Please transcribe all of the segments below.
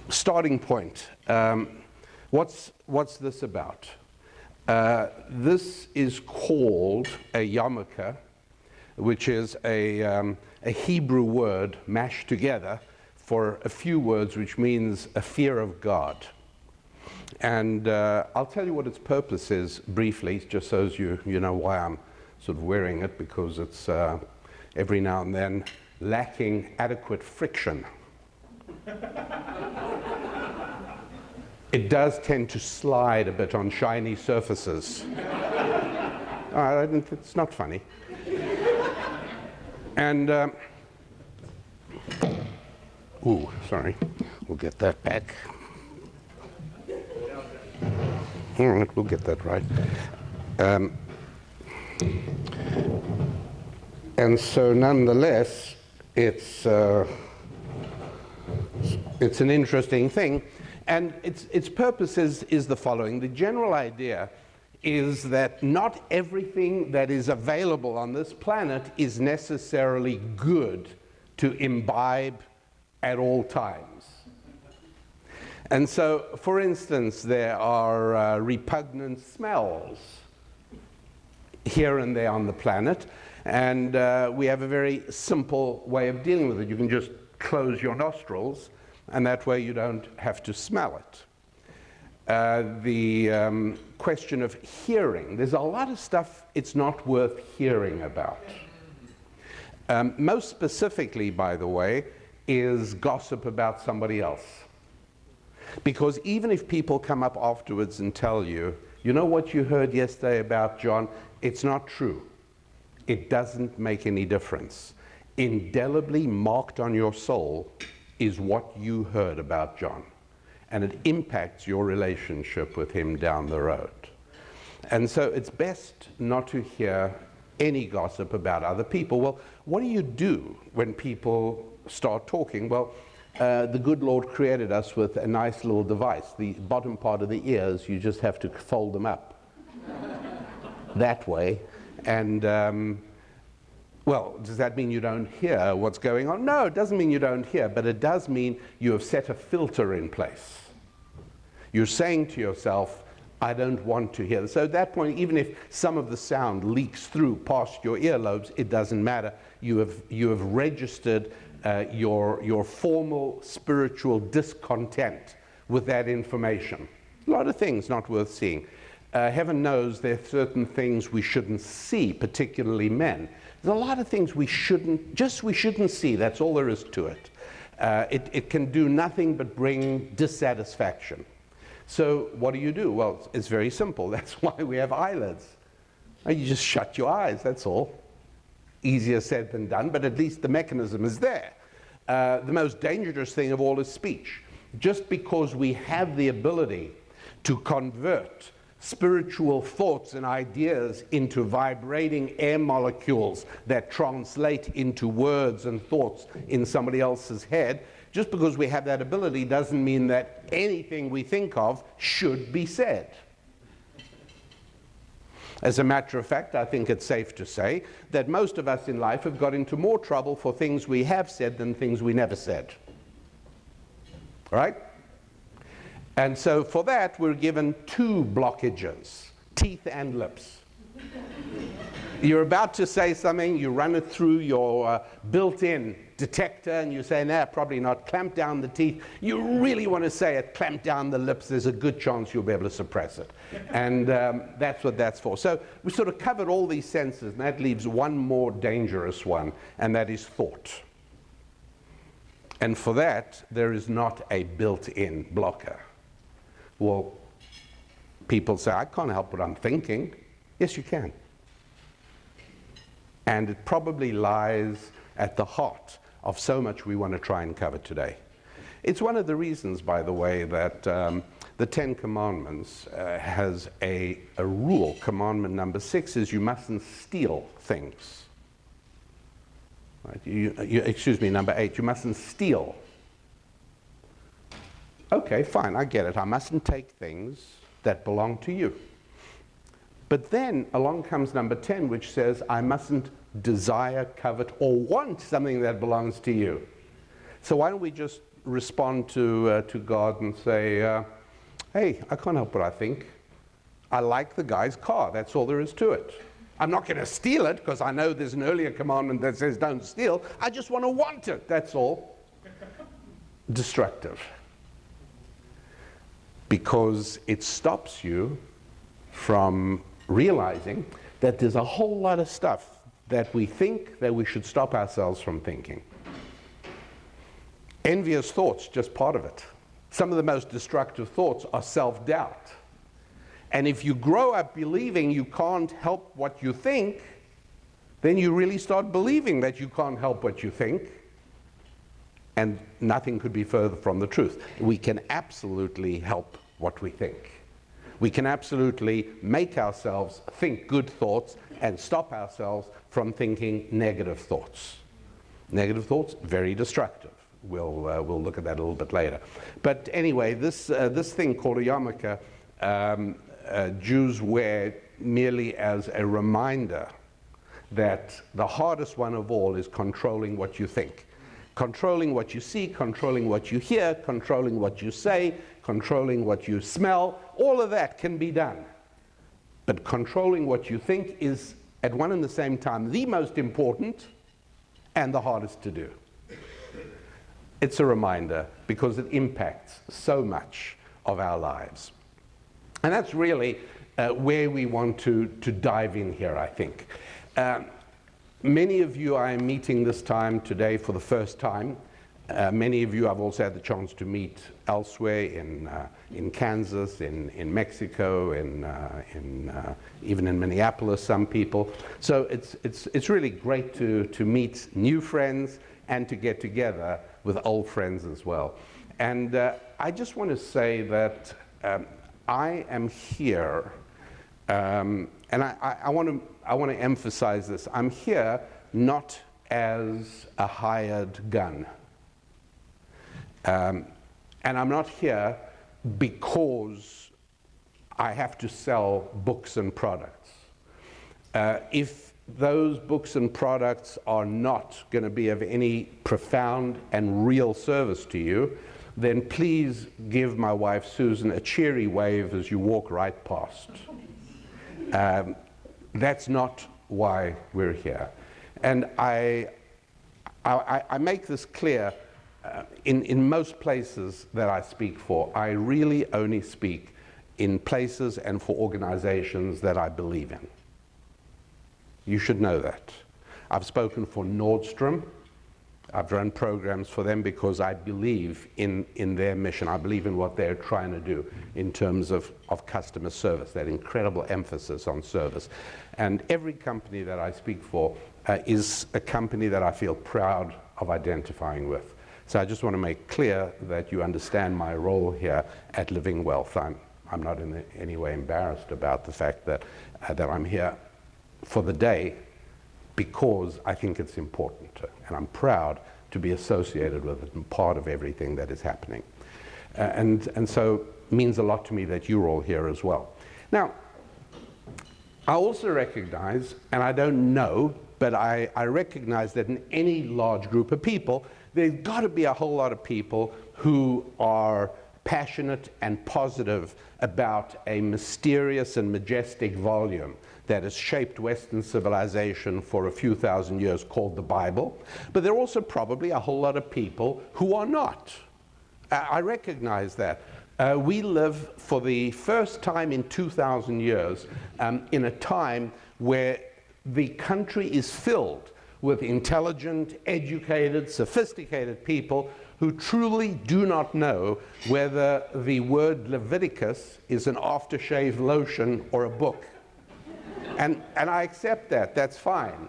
Starting point. What's this about? This is called a yarmulke, which is a Hebrew word mashed together for a few words, which means a fear of God. And I'll tell you what its purpose is briefly, just so as you know why I'm sort of wearing it, because it's every now and then lacking adequate friction. It does tend to slide a bit on shiny surfaces. It's not funny. And, ooh, sorry, we'll get that back. All right, we'll get that right. And so nonetheless, it's an interesting thing. And its purpose is the following. The general idea is that not everything that is available on this planet is necessarily good to imbibe at all times. And so, for instance, there are repugnant smells here and there on the planet, and we have a very simple way of dealing with it. You can just close your nostrils, and that way you don't have to smell it. The question of hearing, there's a lot of stuff it's not worth hearing about. Most specifically, by the way, is gossip about somebody else. Because even if people come up afterwards and tell you, you know what you heard yesterday about John, it's not true. It doesn't make any difference. Indelibly marked on your soul is what you heard about John. And it impacts your relationship with him down the road. And so it's best not to hear any gossip about other people. Well, what do you do when people start talking? Well, the good Lord created us with a nice little device. The bottom part of the ears, you just have to fold them up that way. And, well, does that mean you don't hear what's going on? No, it doesn't mean you don't hear, but it does mean you have set a filter in place. You're saying to yourself, I don't want to hear. So at that point, even if some of the sound leaks through past your earlobes, it doesn't matter. You have registered your formal spiritual discontent with that information. A lot of things not worth seeing. Heaven knows there are certain things we shouldn't see, particularly men. There's a lot of things we shouldn't see. That's all there is to it. It can do nothing but bring dissatisfaction. So what do? Well, it's very simple. That's why we have eyelids. You just shut your eyes, that's all. Easier said than done, but at least the mechanism is there. The most dangerous thing of all is speech. Just because we have the ability to convert spiritual thoughts and ideas into vibrating air molecules that translate into words and thoughts in somebody else's head, just because we have that ability doesn't mean that anything we think of should be said. As a matter of fact, I think it's safe to say that most of us in life have got into more trouble for things we have said than things we never said. Right? And so for that, we're given two blockages, teeth and lips. You're about to say something, you run it through your built-in detector, and you say, nah, probably not, clamp down the teeth. You really want to say it, clamp down the lips, there's a good chance you'll be able to suppress it. And that's what that's for. So we sort of covered all these senses, and that leaves one more dangerous one, and that is thought. And for that, there is not a built-in blocker. Well, people say, I can't help what I'm thinking. Yes, you can. And it probably lies at the heart of so much we want to try and cover today. It's one of the reasons, by the way, that the Ten Commandments has a rule. Commandment number 6 is you mustn't steal things. Right? Excuse me, number 8, you mustn't steal. Okay, fine, I get it. I mustn't take things that belong to you. But then along comes number 10, which says I mustn't desire, covet, or want something that belongs to you. So why don't we just respond to God and say, hey, I can't help what I think. I like the guy's car. That's all there is to it. I'm not going to steal it because I know there's an earlier commandment that says don't steal. I just want it. That's all. Destructive. Because it stops you from realizing that there's a whole lot of stuff that we think that we should stop ourselves from thinking. Envious thoughts, just part of it. Some of the most destructive thoughts are self-doubt. And if you grow up believing you can't help what you think, then you really start believing that you can't help what you think. And nothing could be further from the truth. We can absolutely help what we think. We can absolutely make ourselves think good thoughts and stop ourselves from thinking negative thoughts. Negative thoughts, very destructive. We'll look at that a little bit later. But anyway, this thing called a yarmulke, Jews wear merely as a reminder that the hardest one of all is controlling what you think. Controlling what you see, controlling what you hear, controlling what you say, controlling what you smell, all of that can be done. But controlling what you think is, at one and the same time, the most important and the hardest to do. It's a reminder because it impacts so much of our lives. And that's really where we want to dive in here, I think. Many of you I am meeting this time today for the first time. Many of you I've also had the chance to meet elsewhere in Kansas, in Mexico, even in Minneapolis, some people. So it's really great to meet new friends and to get together with old friends as well. And I just want to say that I am here, and I want to emphasize this. I'm here not as a hired gun. And I'm not here because I have to sell books and products. If those books and products are not going to be of any profound and real service to you, then please give my wife Susan a cheery wave as you walk right past. That's not why we're here. And I make this clear in most places that I speak for. I really only speak in places and for organizations that I believe in. You should know that. I've spoken for Nordstrom. I've run programs for them because I believe in their mission. I believe in what they're trying to do in terms of customer service, that incredible emphasis on service. And every company that I speak for is a company that I feel proud of identifying with. So I just want to make clear that you understand my role here at Living Wealth. I'm not in any way embarrassed about the fact that I'm here for the day because I think it's important, and I'm proud to be associated with it and part of everything that is happening. And so it means a lot to me that you're all here as well. Now, I also recognize, and I don't know, but I recognize that in any large group of people, there's got to be a whole lot of people who are passionate and positive about a mysterious and majestic volume that has shaped Western civilization for a few thousand years called the Bible. But there are also probably a whole lot of people who are not. I recognize that. We live for the first time in 2,000 years in a time where the country is filled with intelligent, educated, sophisticated people who truly do not know whether the word Leviticus is an aftershave lotion or a book. And I accept that, that's fine.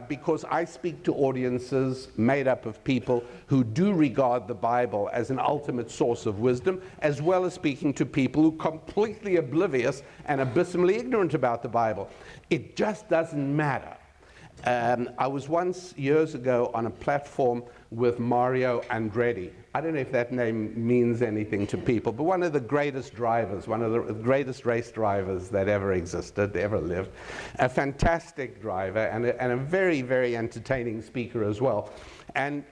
Because I speak to audiences made up of people who do regard the Bible as an ultimate source of wisdom, as well as speaking to people who are completely oblivious and abysmally ignorant about the Bible. It just doesn't matter. I was once, years ago, on a platform with Mario Andretti. I don't know if that name means anything to people, but one of the greatest drivers, one of the greatest race drivers that ever existed, ever lived. A fantastic driver and a very, very entertaining speaker as well. And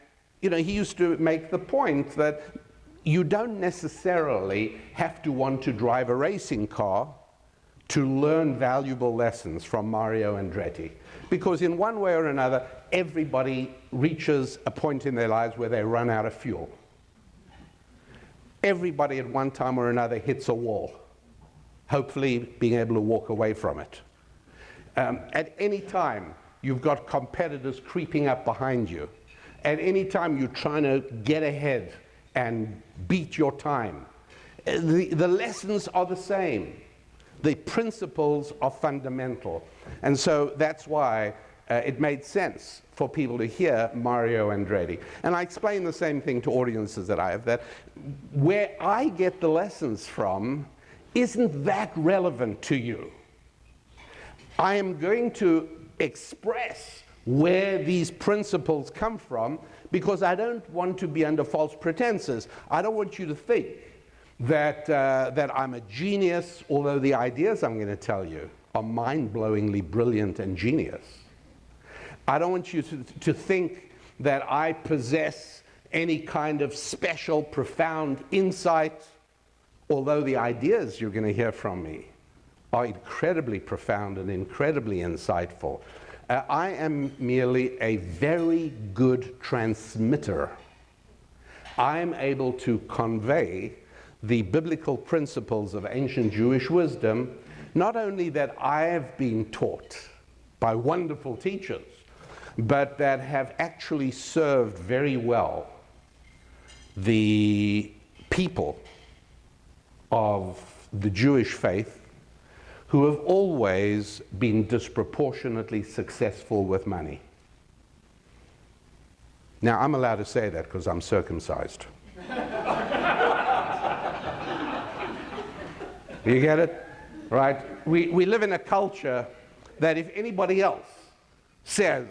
he used to make the point that you don't necessarily have to want to drive a racing car to learn valuable lessons from Mario Andretti. Because in one way or another, everybody reaches a point in their lives where they run out of fuel. Everybody at one time or another hits a wall, hopefully being able to walk away from it. At any time, you've got competitors creeping up behind you. At any time, you're trying to get ahead and beat your time. The lessons are the same. The principles are fundamental. And so that's why it made sense for people to hear Mario Andretti. And I explain the same thing to audiences that I have, that where I get the lessons from isn't that relevant to you. I am going to express where these principles come from because I don't want to be under false pretenses. I don't want you to think that I'm a genius, although the ideas I'm going to tell you are mind-blowingly brilliant and genius. I don't want you to think that I possess any kind of special, profound insight, although the ideas you're going to hear from me are incredibly profound and incredibly insightful. I am merely a very good transmitter. I'm able to convey the biblical principles of ancient Jewish wisdom, not only that I have been taught by wonderful teachers, but that have actually served very well the people of the Jewish faith who have always been disproportionately successful with money. Now, I'm allowed to say that because I'm circumcised. You get it? Right? We live in a culture that if anybody else says,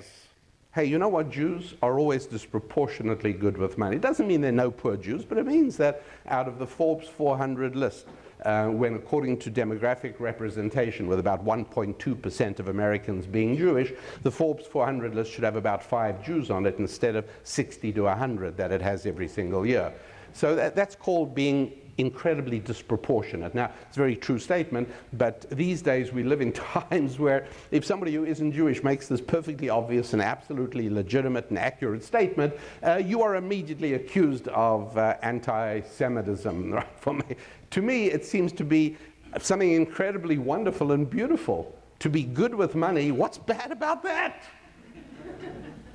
hey, you know what, Jews are always disproportionately good with money. It doesn't mean there are no poor Jews, but it means that out of the Forbes 400 list, when according to demographic representation, with about 1.2% of Americans being Jewish, the Forbes 400 list should have about 5 Jews on it instead of 60 to 100 that it has every single year. So that's called being incredibly disproportionate. Now, it's a very true statement, but these days we live in times where if somebody who isn't Jewish makes this perfectly obvious and absolutely legitimate and accurate statement, you are immediately accused of anti-Semitism. Right? To me, it seems to be something incredibly wonderful and beautiful. To be good with money, what's bad about that?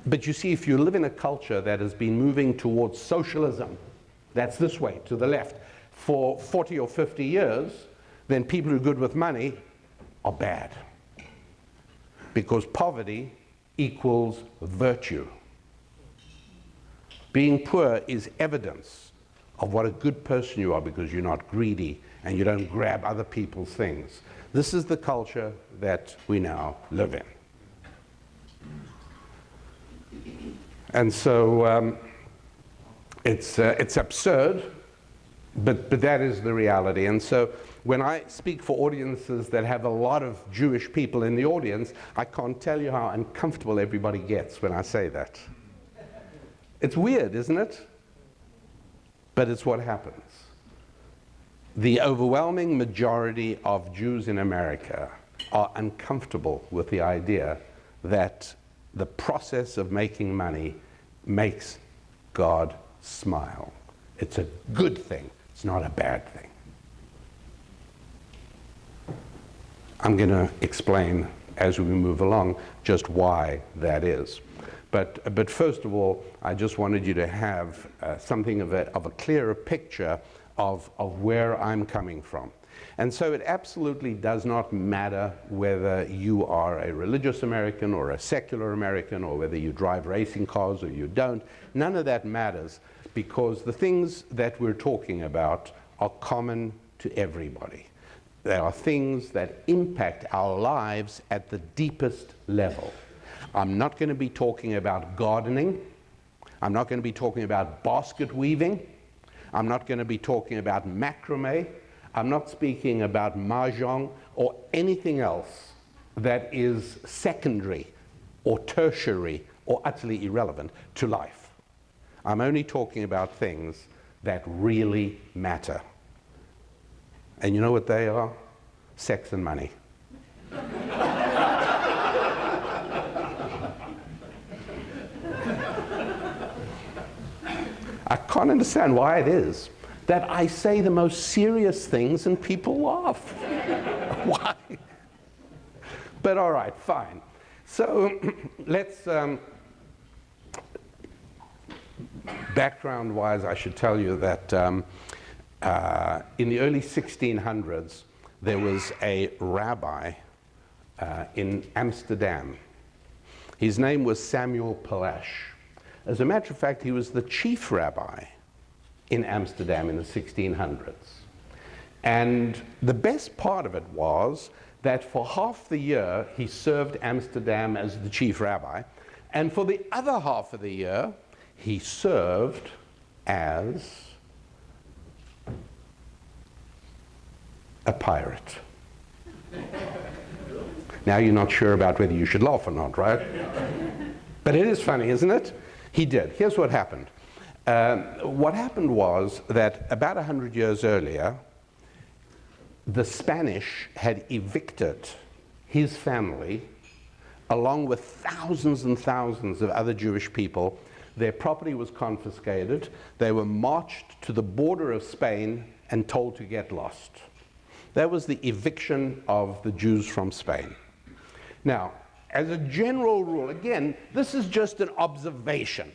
But you see, if you live in a culture that has been moving towards socialism, that's this way, to the left, for 40 or 50 years, then people who are good with money are bad. Because poverty equals virtue. Being poor is evidence of what a good person you are because you're not greedy and you don't grab other people's things. This is the culture that we now live in. And so it's absurd, but that is the reality. And so when I speak for audiences that have a lot of Jewish people in the audience, I can't tell you how uncomfortable everybody gets when I say that. It's weird, isn't it? But it's what happens. The overwhelming majority of Jews in America are uncomfortable with the idea that the process of making money makes God smile. It's a good thing. It's not a bad thing. I'm going to explain as we move along just why that is. But first of all, I just wanted you to have something of a clearer picture of where I'm coming from. And so it absolutely does not matter whether you are a religious American or a secular American or whether you drive racing cars or you don't. None of that matters because the things that we're talking about are common to everybody. There are things that impact our lives at the deepest level. I'm not going to be talking about gardening. I'm not going to be talking about basket weaving. I'm not going to be talking about macrame. I'm not speaking about mahjong or anything else that is secondary or tertiary or utterly irrelevant to life. I'm only talking about things that really matter. And you know what they are? Sex and money. I can't understand why it is that I say the most serious things and people laugh. Why? But all right, fine. So let's, background-wise, I should tell you that in the early 1600s, there was a rabbi in Amsterdam. His name was Samuel Palash. As a matter of fact, he was the chief rabbi in Amsterdam in the 1600s. And the best part of it was that for half the year, he served Amsterdam as the chief rabbi, and for the other half of the year, he served as a pirate. Now you're not sure about whether you should laugh or not, right? But it is funny, isn't it? He did. Here's what happened. What happened was that about 100 years earlier, the Spanish had evicted his family along with thousands and thousands of other Jewish people. Their property was confiscated. They were marched to the border of Spain and told to get lost. That was the eviction of the Jews from Spain. Now, as a general rule, again, this is just an observation.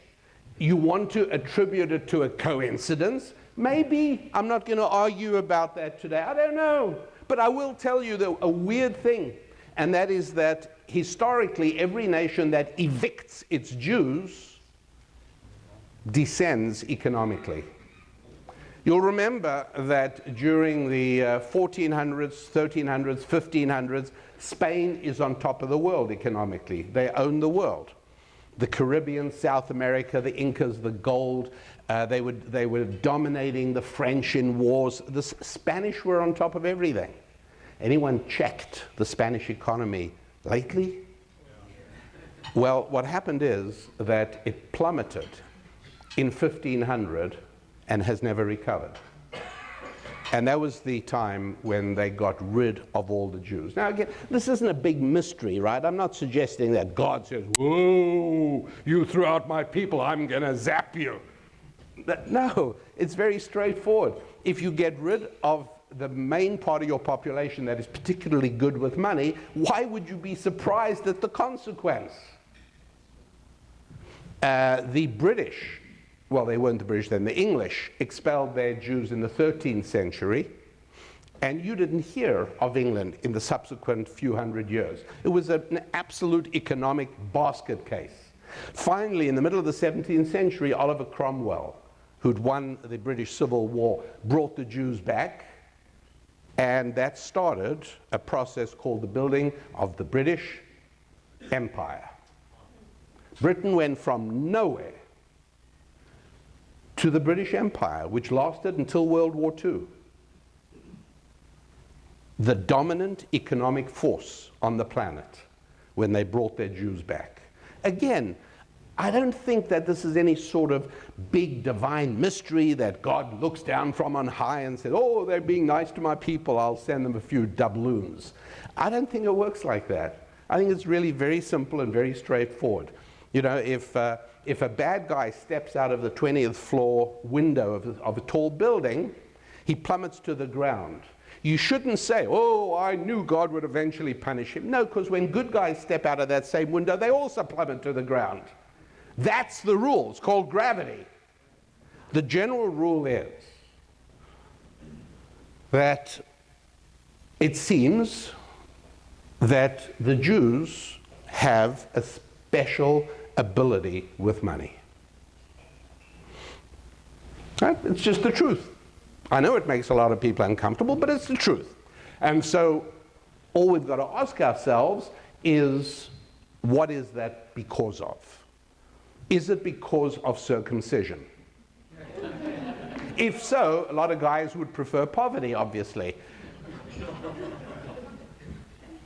You want to attribute it to a coincidence? Maybe. I'm not going to argue about that today. I don't know. But I will tell you a weird thing, and that is that historically, every nation that evicts its Jews descends economically. You'll remember that during the 1400s, 1300s, 1500s, Spain is on top of the world economically. They own the world. The Caribbean, South America, the Incas, the gold, they were dominating the French in wars. The Spanish were on top of everything. Anyone checked the Spanish economy lately? Well, what happened is that it plummeted in 1500 and has never recovered. And that was the time when they got rid of all the Jews. Now again, this isn't a big mystery, right? I'm not suggesting that God says, whoa, you threw out my people, I'm gonna zap you. No, it's very straightforward. If you get rid of the main part of your population that is particularly good with money, why would you be surprised at the consequence? The British, well, they weren't the British then, the English expelled their Jews in the 13th century, and you didn't hear of England in the subsequent few hundred years. It was an absolute economic basket case. Finally, in the middle of the 17th century, Oliver Cromwell, who'd won the British Civil War, brought the Jews back, and that started a process called the building of the British Empire. Britain went from nowhere to the British Empire, which lasted until World War II. The dominant economic force on the planet when they brought their Jews back. Again, I don't think that this is any sort of big divine mystery that God looks down from on high and says, oh, they're being nice to my people, I'll send them a few doubloons. I don't think it works like that. I think it's really very simple and very straightforward. You know, if a bad guy steps out of the 20th floor window of a tall building, he plummets to the ground. You shouldn't say, oh, I knew God would eventually punish him. No, because when good guys step out of that same window, they also plummet to the ground. That's the rule. It's called gravity. The general rule is that it seems that the Jews have a special ability with money. Right? It's just the truth. I know it makes a lot of people uncomfortable, but it's the truth. And so all we've got to ask ourselves is, what is that because of? Is it because of circumcision? If so, a lot of guys would prefer poverty, obviously.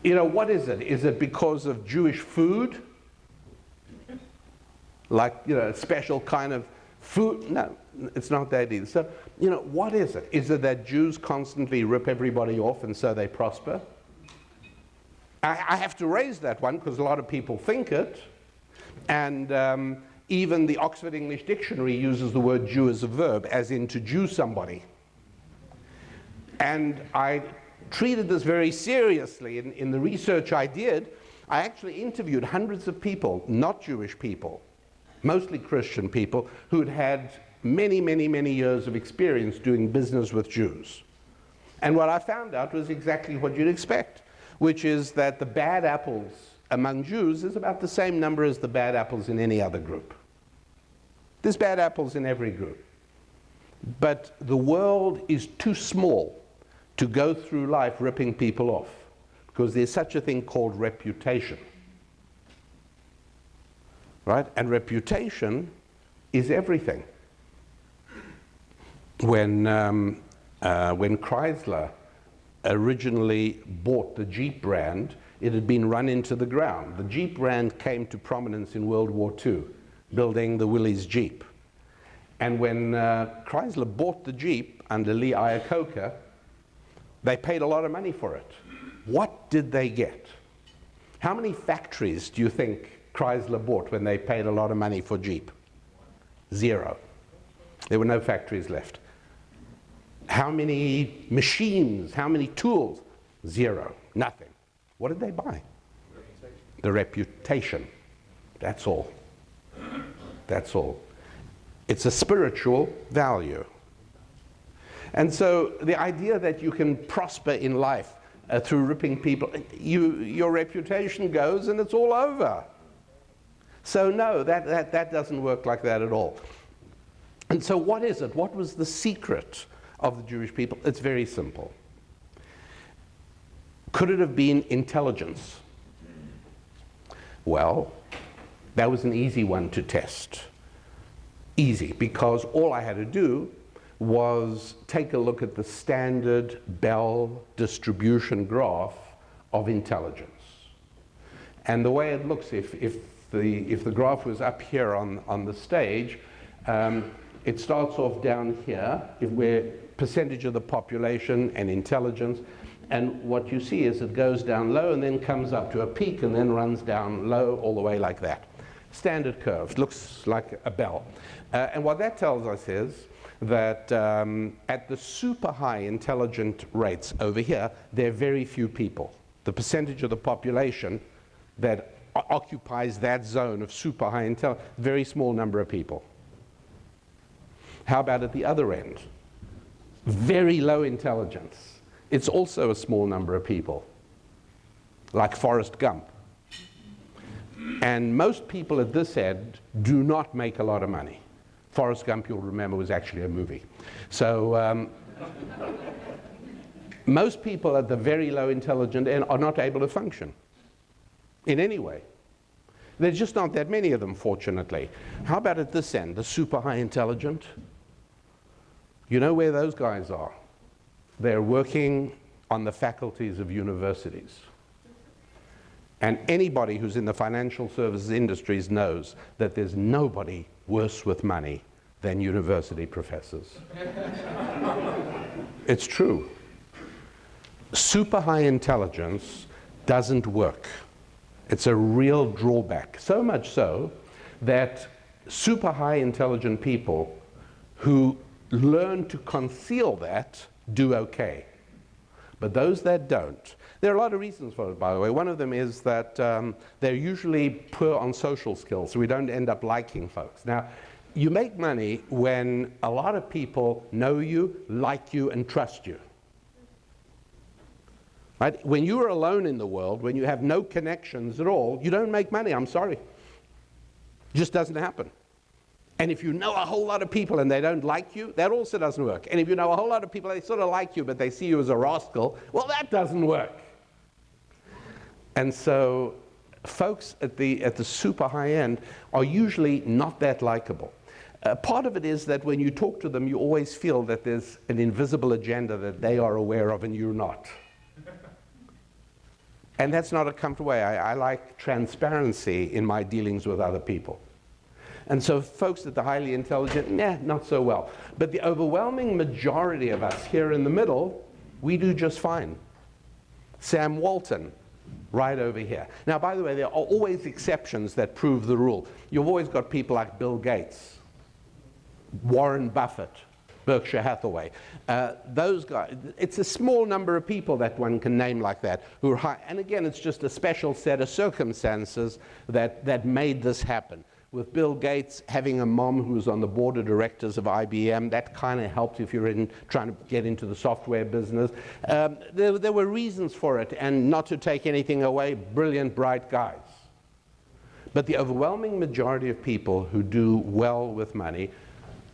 You know, what is it? Is it because of Jewish food? Like, you know, a special kind of Food, no, it's not that either. So, what is it? Is it that Jews constantly rip everybody off and so they prosper? I have to raise that one because a lot of people think it. And even the Oxford English Dictionary uses the word Jew as a verb, as in to Jew somebody. And I treated this very seriously. In the research I did, I actually interviewed hundreds of people, not Jewish people, mostly Christian people, who'd had many, many, many years of experience doing business with Jews. And what I found out was exactly what you'd expect, which is that the bad apples among Jews is about the same number as the bad apples in any other group. There's bad apples in every group. But the world is too small to go through life ripping people off, because there's such a thing called reputation. Right? And reputation is everything. When Chrysler originally bought the Jeep brand, it had been run into the ground. The Jeep brand came to prominence in World War II, building the Willys Jeep. And when Chrysler bought the Jeep under Lee Iacocca, they paid a lot of money for it. What did they get? How many factories do you think Chrysler bought when they paid a lot of money for Jeep? 0. There were no factories left. How many machines? How many tools? 0. Nothing. What did they buy? Reputation. The reputation. That's all. That's all. It's a spiritual value. And so the idea that you can prosper in life through ripping people, your reputation goes and it's all over. So no, that doesn't work like that at all. And so what is it? What was the secret of the Jewish people? It's very simple. Could it have been intelligence? Well, that was an easy one to test. Easy, because all I had to do was take a look at the standard Bell distribution graph of intelligence. And the way it looks, if the graph was up here on the stage, it starts off down here, where percentage of the population and intelligence, and what you see is it goes down low and then comes up to a peak and then runs down low all the way like that. Standard curve, looks like a bell. And what that tells us is that at the super high intelligent rates over here, there are very few people. The percentage of the population that occupies that zone of super high intelligence, very small number of people. How about at the other end? Very low intelligence. It's also a small number of people, like Forrest Gump. And most people at this end do not make a lot of money. Forrest Gump, you'll remember, was actually a movie. So most people at the very low intelligent end are not able to function in any way. There's just not that many of them, fortunately. How about at this end, the super high intelligent? You know where those guys are? They're working on the faculties of universities. And anybody who's in the financial services industries knows that there's nobody worse with money than university professors. It's true. Super high intelligence doesn't work. It's a real drawback. So much so that super high intelligent people who learn to conceal that do okay. But those that don't, there are a lot of reasons for it, by the way. One of them is that they're usually poor on social skills, so we don't end up liking folks. Now, you make money when a lot of people know you, like you, and trust you. Right? When you are alone in the world, when you have no connections at all, you don't make money, I'm sorry. It just doesn't happen. And if you know a whole lot of people and they don't like you, that also doesn't work. And if you know a whole lot of people, they sort of like you, but they see you as a rascal, well, that doesn't work. And so folks at the super high end are usually not that likable. Part of it is that when you talk to them, you always feel that there's an invisible agenda that they are aware of and you're not. And that's not a comfortable way. I like transparency in my dealings with other people. And so folks that are highly intelligent, not so well. But the overwhelming majority of us here in the middle, we do just fine. Sam Walton, right over here. Now, by the way, there are always exceptions that prove the rule. You've always got people like Bill Gates, Warren Buffett, Berkshire Hathaway. Those guys, it's a small number of people that one can name like that who are high. And again, it's just a special set of circumstances that made this happen. With Bill Gates having a mom who was on the board of directors of IBM, that kind of helped if you're trying to get into the software business. There were reasons for it, and not to take anything away, brilliant, bright guys. But the overwhelming majority of people who do well with money,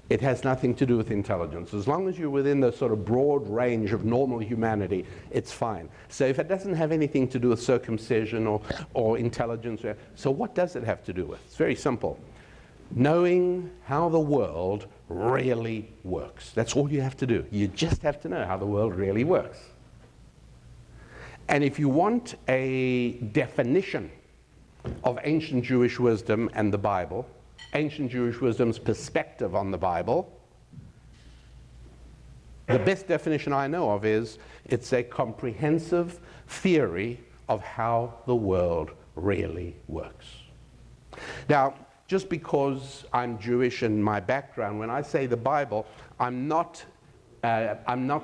it has nothing to do with intelligence. As long as you're within the sort of broad range of normal humanity, it's fine. So if it doesn't have anything to do with circumcision or intelligence, so what does it have to do with? It's very simple. Knowing how the world really works. That's all you have to do. You just have to know how the world really works. And if you want a definition of ancient Jewish wisdom and the Bible, ancient Jewish wisdom's perspective on the Bible, the best definition I know of is it's a comprehensive theory of how the world really works. Now, just because I'm Jewish in my background, when I say the Bible, I'm not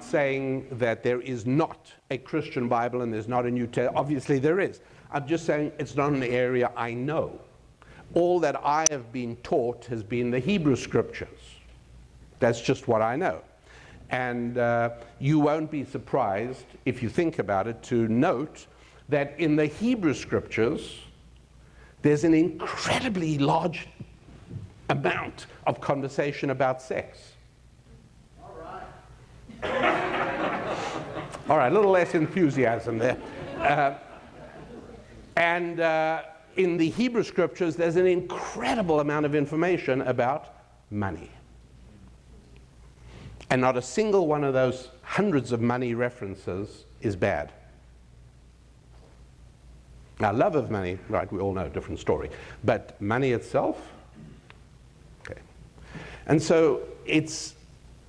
saying that there is not a Christian Bible and there's not a New Testament. Obviously there is. I'm just saying it's not an area I know. All that I have been taught has been the Hebrew Scriptures. That's just what I know. And you won't be surprised, if you think about it, to note that in the Hebrew Scriptures, there's an incredibly large amount of conversation about sex. All right. All right, a little less enthusiasm there. In the Hebrew Scriptures, there's an incredible amount of information about money. And not a single one of those hundreds of money references is bad. Now, love of money, right, we all know, a different story. But money itself, okay. And so it's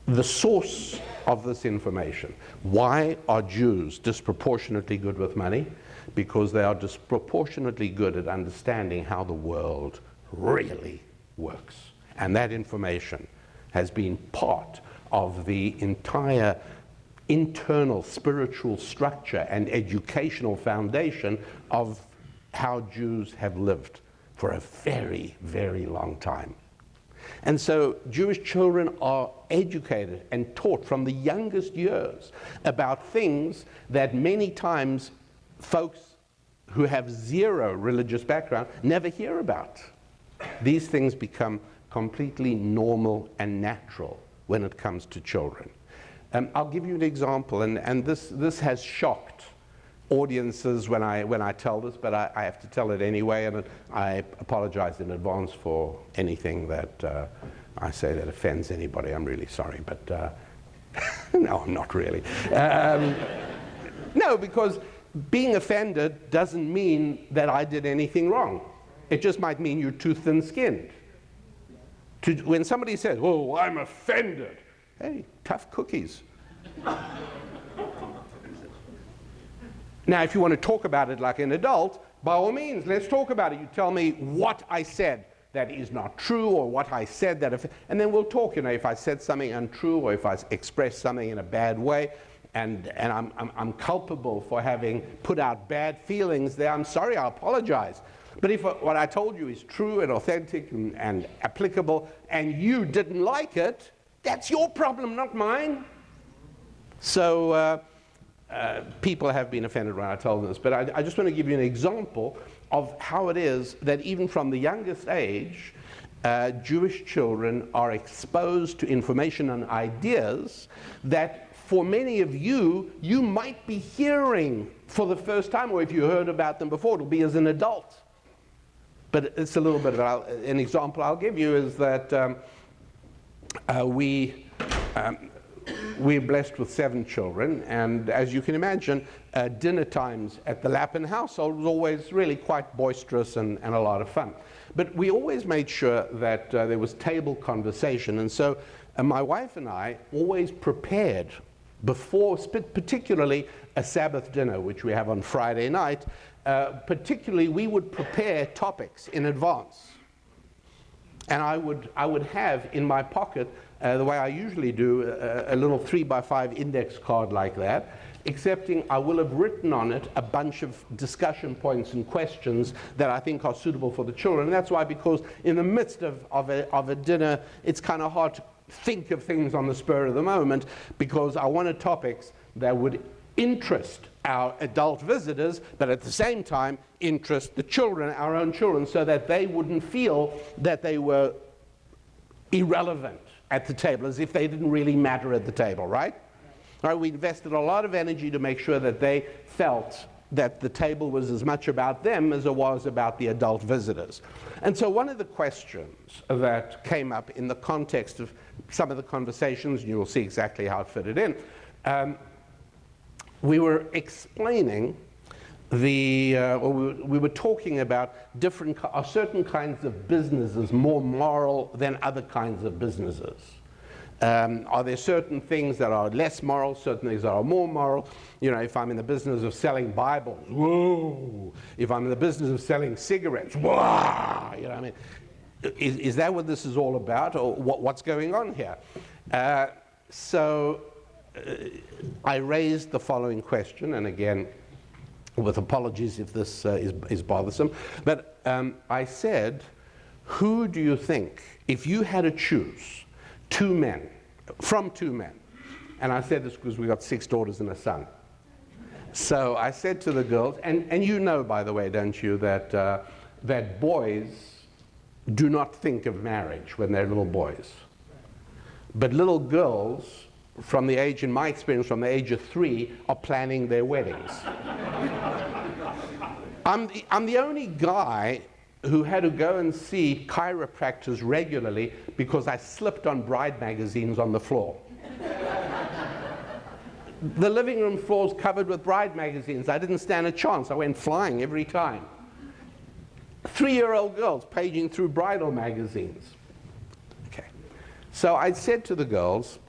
the source of this information. Why are Jews disproportionately good with money? Because they are disproportionately good at understanding how the world really works. And that information has been part of the entire internal spiritual structure and educational foundation of how Jews have lived for a very, very long time. And so Jewish children are educated and taught from the youngest years about things that many times folks who have zero religious background never hear about. These things become completely normal and natural when it comes to children. I'll give you an example, and this has shocked audiences when I tell this, but I have to tell it anyway, and I apologize in advance for anything that I say that offends anybody. I'm really sorry, but no, I'm not really. No, because being offended doesn't mean that I did anything wrong. It just might mean you're too thin-skinned. When somebody says, "Oh, I'm offended," hey, tough cookies. Now, if you want to talk about it like an adult, by all means, let's talk about it. You tell me what I said that is not true, or what I said that, and then we'll talk. You know, if I said something untrue, or if I expressed something in a bad way, and I'm culpable for having put out bad feelings there, I'm sorry, I apologize. But if what I told you is true and authentic and applicable, and you didn't like it, that's your problem, not mine. So people have been offended when I told them this, but I just want to give you an example of how it is that even from the youngest age, Jewish children are exposed to information and ideas that for many of you, you might be hearing for the first time, or if you heard about them before, it'll be as an adult. But it's a little bit of an example I'll give you is that we're blessed with 7 children, and as you can imagine, dinner times at the Lapin household was always really quite boisterous and a lot of fun. But we always made sure that there was table conversation. And so my wife and I always prepared before, particularly a Sabbath dinner, which we have on Friday night, particularly we would prepare topics in advance. And I would have in my pocket, the way I usually do, a little 3x5 index card like that, excepting I will have written on it a bunch of discussion points and questions that I think are suitable for the children. And that's why, because in the midst of a dinner, it's kind of hard to think of things on the spur of the moment, because I wanted topics that would interest our adult visitors, but at the same time interest the children, our own children, so that they wouldn't feel that they were irrelevant at the table, as if they didn't really matter at the table, right? Right, we invested a lot of energy to make sure that they felt that the table was as much about them as it was about the adult visitors. And so one of the questions that came up in the context of some of the conversations, and you will see exactly how it fitted in, we were explaining we were talking about certain kinds of businesses more moral than other kinds of businesses. Are there certain things that are less moral, certain things that are more moral? You know, if I'm in the business of selling Bibles, whoa! If I'm in the business of selling cigarettes, whoa! You know, I mean, is that what this is all about, or what's going on here? So I raised the following question, and again, with apologies if this is bothersome, but I said, who do you think, if you had to choose two men, and I said this because we got 6 daughters and a son. So I said to the girls, and you know, by the way, don't you, that boys do not think of marriage when they're little boys. But little girls, from the age, in my experience, from the age of 3, are planning their weddings. I'm the only guy who had to go and see chiropractors regularly because I slipped on bride magazines on the floor. The living room floor was covered with bride magazines. I didn't stand a chance. I went flying every time. 3-year-old girls paging through bridal magazines. Okay. So I said to the girls,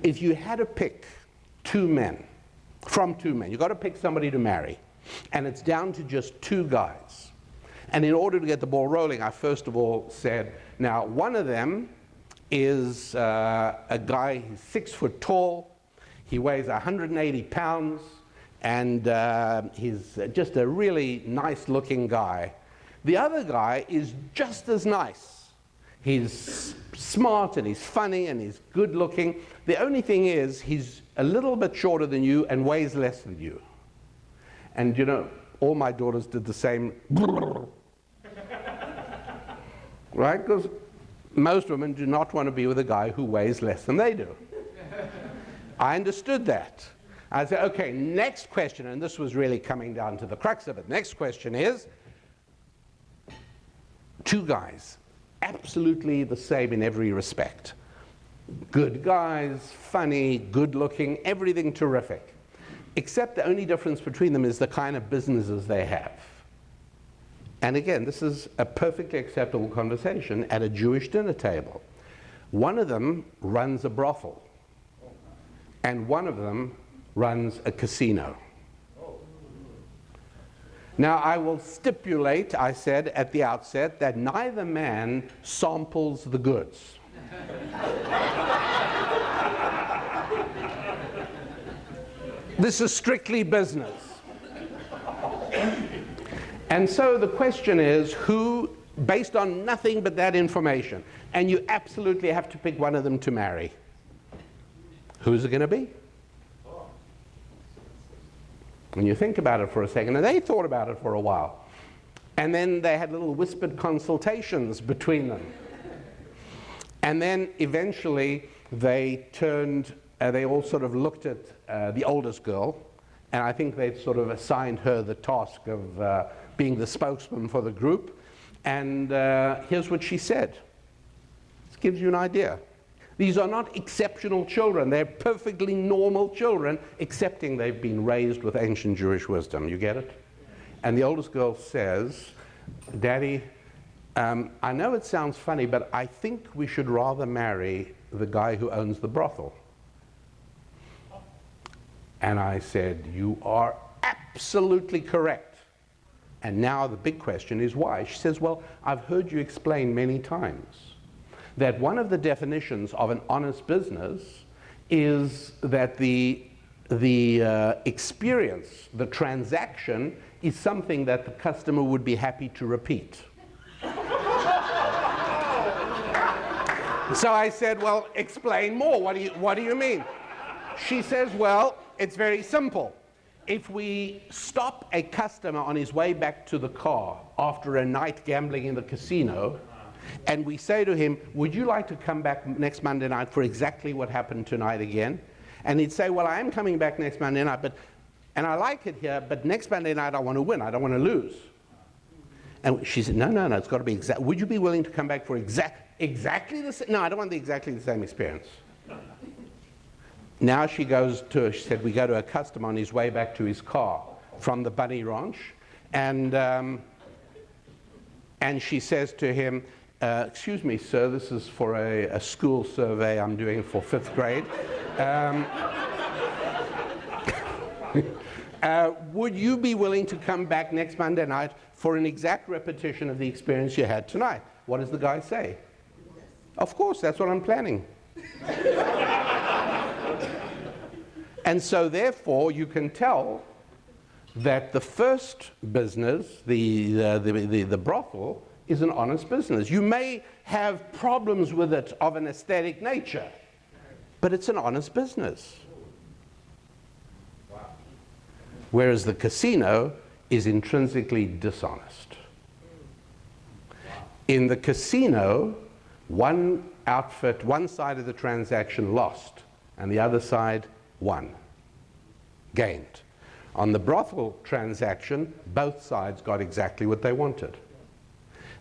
if you had to pick 2 men, you've got to pick somebody to marry, and it's down to just 2 guys. And in order to get the ball rolling, I first of all said, now one of them is a guy who's 6 foot tall, he weighs 180 pounds, and he's just a really nice looking guy. The other guy is just as nice. He's smart and he's funny and he's good looking. The only thing is he's a little bit shorter than you and weighs less than you. And you know, all my daughters did the same. Right? Because most women do not want to be with a guy who weighs less than they do. I understood that. I said, okay, next question, and this was really coming down to the crux of it. Next question is, 2 guys, absolutely the same in every respect. Good guys, funny, good looking, everything terrific. Except the only difference between them is the kind of businesses they have. And again, this is a perfectly acceptable conversation at a Jewish dinner table. One of them runs a brothel, and one of them runs a casino. Now, I will stipulate, I said at the outset, that neither man samples the goods. This is strictly business. And so the question is, who, based on nothing but that information, and you absolutely have to pick one of them to marry, who's it going to be? When you think about it for a second, and they thought about it for a while, and then they had little whispered consultations between them. And then eventually they all sort of looked at the oldest girl, and I think they sort of assigned her the task of being the spokesman for the group. And here's what she said. This gives you an idea. These are not exceptional children. They're perfectly normal children, excepting they've been raised with ancient Jewish wisdom. You get it? And the oldest girl says, Daddy, I know it sounds funny, but I think we should rather marry the guy who owns the brothel. And I said, you are absolutely correct. And now the big question is why? She says, well, I've heard you explain many times that one of the definitions of an honest business is that the experience, the transaction, is something that the customer would be happy to repeat. So I said, well, explain more. What do you mean? She says, well, it's very simple. If we stop a customer on his way back to the car after a night gambling in the casino, and we say to him, would you like to come back next Monday night for exactly what happened tonight again? And he'd say, well, I am coming back next Monday night, and I like it here, but next Monday night I want to win. I don't want to lose. And she said, no, it's got to be exact. Would you be willing to come back for exactly the same? No, I don't want exactly the same experience. Now she said, we go to a customer on his way back to his car from the bunny ranch, and she says to him, excuse me, sir, this is for a school survey I'm doing for 5th grade. Would you be willing to come back next Monday night for an exact repetition of the experience you had tonight? What does the guy say? Of course, that's what I'm planning. And so therefore, you can tell that the first business, the brothel, is an honest business. You may have problems with it of an aesthetic nature, but it's an honest business. Wow. Whereas the casino is intrinsically dishonest. Wow. In the casino, one outfit, one side of the transaction lost, and the other side won, gained. On the brothel transaction, both sides got exactly what they wanted.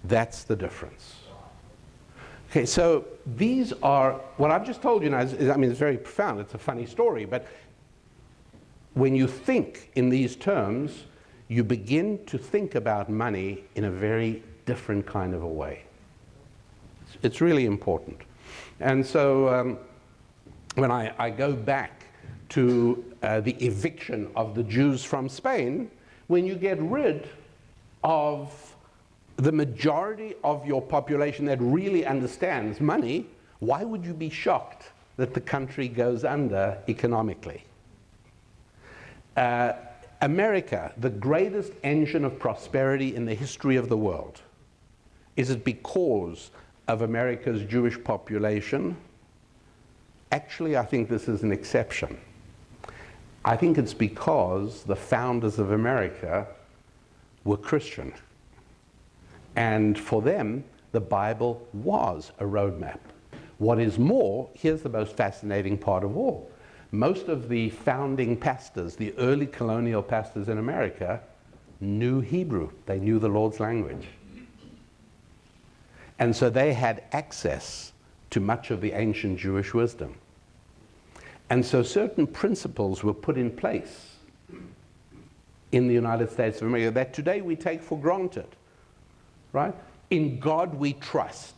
That's the difference. Okay, so these are, what I've just told you now is, I mean, it's very profound. It's a funny story, but when you think in these terms, you begin to think about money in a very different kind of a way. It's really important. And so when I go back to the eviction of the Jews from Spain, when you get rid of the majority of your population that really understands money, why would you be shocked that the country goes under economically? America, the greatest engine of prosperity in the history of the world, is it because of America's Jewish population? Actually, I think this is an exception. I think it's because the founders of America were Christian. And for them, the Bible was a roadmap. What is more, here's the most fascinating part of all. Most of the founding pastors, the early colonial pastors in America, knew Hebrew. They knew the Lord's language. And so they had access to much of the ancient Jewish wisdom. And so certain principles were put in place in the United States of America that today we take for granted, right? In God we trust.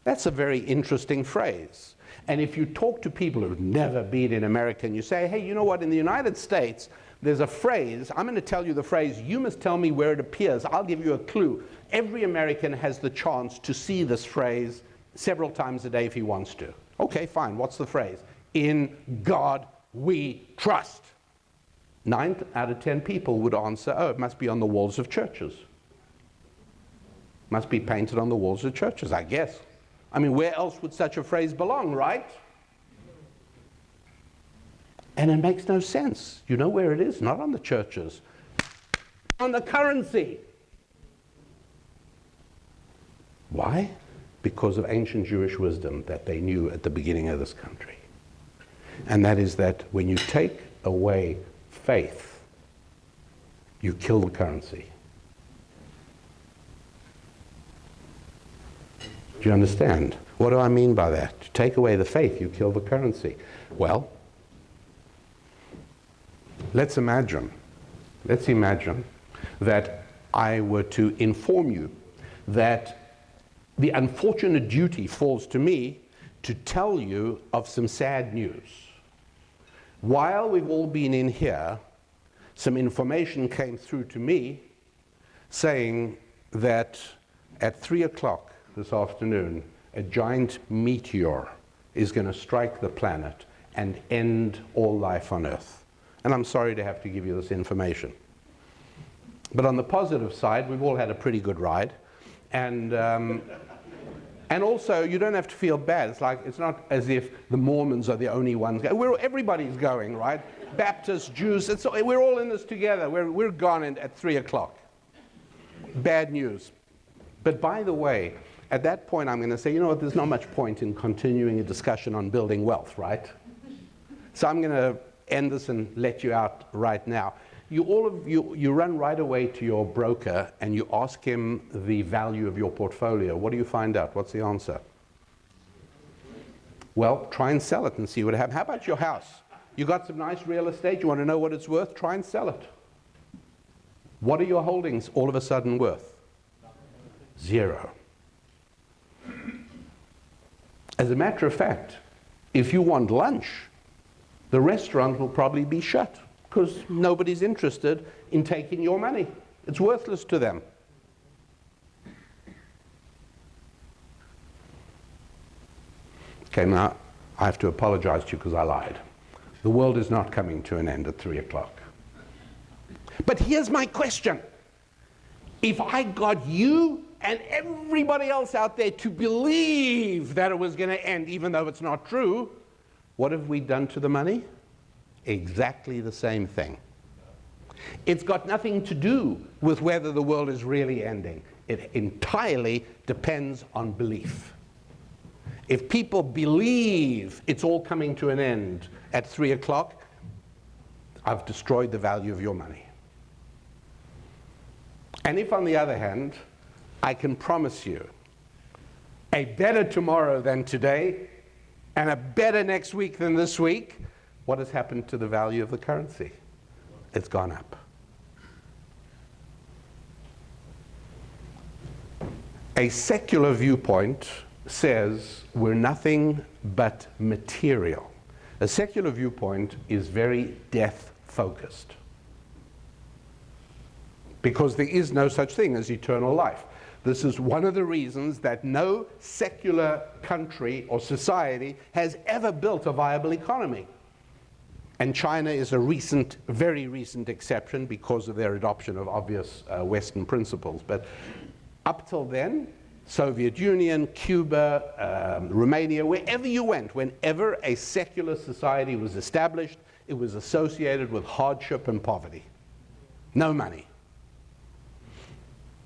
That's a very interesting phrase. And if you talk to people who've never been in America and you say, hey, you know what, in the United States, there's a phrase, I'm going to tell you the phrase, you must tell me where it appears, I'll give you a clue. Every American has the chance to see this phrase several times a day if he wants to. Okay, fine, what's the phrase? In God we trust. 9 out of 10 people would answer, oh, it must be on the walls of churches. Must be painted on the walls of churches, I guess. I mean, where else would such a phrase belong, right? And it makes no sense. You know where it is? Not on the churches. On the currency. Why? Because of ancient Jewish wisdom that they knew at the beginning of this country. And that is that when you take away faith, you kill the currency. Do you understand? What do I mean by that? To take away the faith, you kill the currency. Well, let's imagine that I were to inform you that the unfortunate duty falls to me to tell you of some sad news. While we've all been in here, some information came through to me saying that at 3 o'clock this afternoon, a giant meteor is going to strike the planet and end all life on Earth. And I'm sorry to have to give you this information. But on the positive side, we've all had a pretty good ride. And also, you don't have to feel bad. It's not as if the Mormons are the only ones. Everybody's going, right? Baptists, Jews, we're all in this together. We're gone at 3 o'clock. Bad news. But by the way, at that point, I'm going to say, you know what, there's not much point in continuing a discussion on building wealth, right? So I'm going to end this and let you out right now. You run right away to your broker and you ask him the value of your portfolio. What do you find out? What's the answer? Well, try and sell it and see what happens. How about your house? You got some nice real estate. You want to know what it's worth? Try and sell it. What are your holdings all of a sudden worth? Zero. As a matter of fact, if you want lunch, the restaurant will probably be shut because nobody's interested in taking your money. It's worthless to them. Okay, now I have to apologize to you because I lied. The world is not coming to an end at 3 o'clock. But here's my question. If I got you and everybody else out there to believe that it was going to end, even though it's not true, what have we done to the money? Exactly the same thing. It's got nothing to do with whether the world is really ending. It entirely depends on belief. If people believe it's all coming to an end at 3 o'clock, I've destroyed the value of your money. And if, on the other hand, I can promise you a better tomorrow than today and a better next week than this week, what has happened to the value of the currency? It's gone up. A secular viewpoint says we're nothing but material. A secular viewpoint is very death-focused, because there is no such thing as eternal life. This is one of the reasons that no secular country or society has ever built a viable economy. And China is a recent, very recent exception because of their adoption of obvious Western principles. But up till then, Soviet Union, Cuba, Romania, wherever you went, whenever a secular society was established, it was associated with hardship and poverty. No money.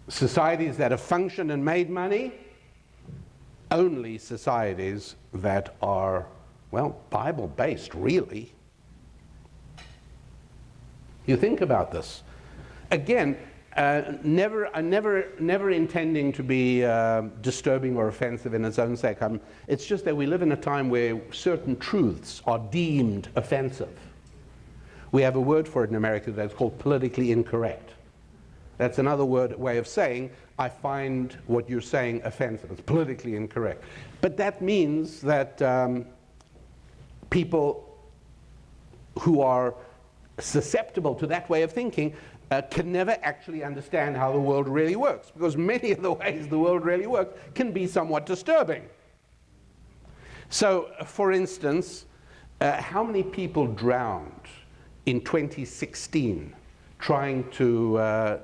Societies that have functioned and made money, only societies that are, well, Bible-based, really. You think about this. Again, never intending to be disturbing or offensive in its own sake. It's just that we live in a time where certain truths are deemed offensive. We have a word for it in America that's called politically incorrect. That's another way of saying, I find what you're saying offensive. It's politically incorrect. But that means that people who are susceptible to that way of thinking can never actually understand how the world really works, because many of the ways the world really works can be somewhat disturbing. So, for instance, how many people drowned in 2016 trying to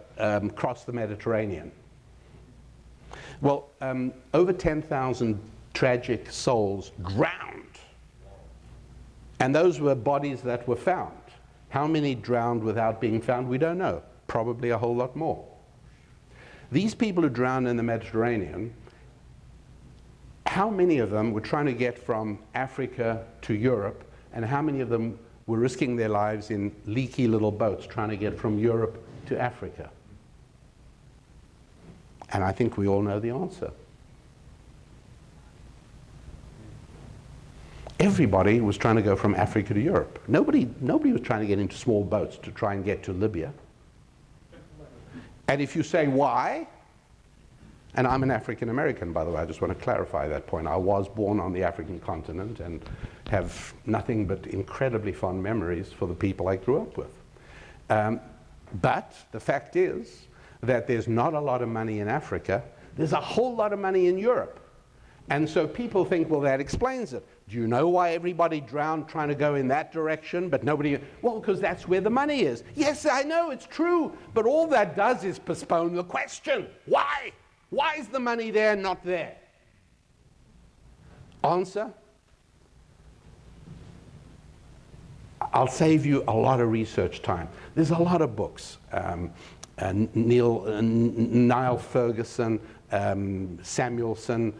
cross the Mediterranean? Well, over 10,000 tragic souls drowned. And those were bodies that were found. How many drowned without being found? We don't know. Probably a whole lot more. These people who drowned in the Mediterranean, how many of them were trying to get from Africa to Europe, and how many of them were risking their lives in leaky little boats trying to get from Europe to Africa? And I think we all know the answer. Everybody was trying to go from Africa to Europe. Nobody was trying to get into small boats to try and get to Libya. And if you say why, And I'm an African American, by the way. I just want to clarify that point. I was born on the African continent and have nothing but incredibly fond memories for the people I grew up with. But the fact is that there's not a lot of money in Africa. There's a whole lot of money in Europe. And so people think, well, that explains it. Do you know why everybody drowned trying to go in that direction, but nobody? Well, because that's where the money is. Yes, I know, it's true. But all that does is postpone the question. Why? Why is the money there, not there? Answer? I'll save you a lot of research time. There's a lot of books. Niall Ferguson, Samuelson,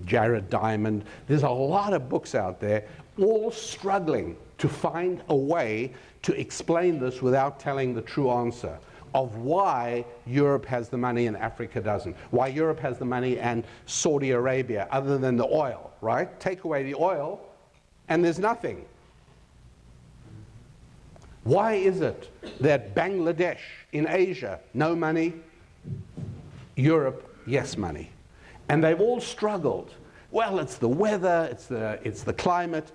Jared Diamond. There's a lot of books out there, all struggling to find a way to explain this without telling the true answer of why Europe has the money and Africa doesn't. Why Europe has the money and Saudi Arabia, other than the oil, right? Take away the oil and there's nothing. Why is it that Bangladesh in Asia, no money, Europe, yes money? And they've all struggled. Well, it's the weather, it's the climate.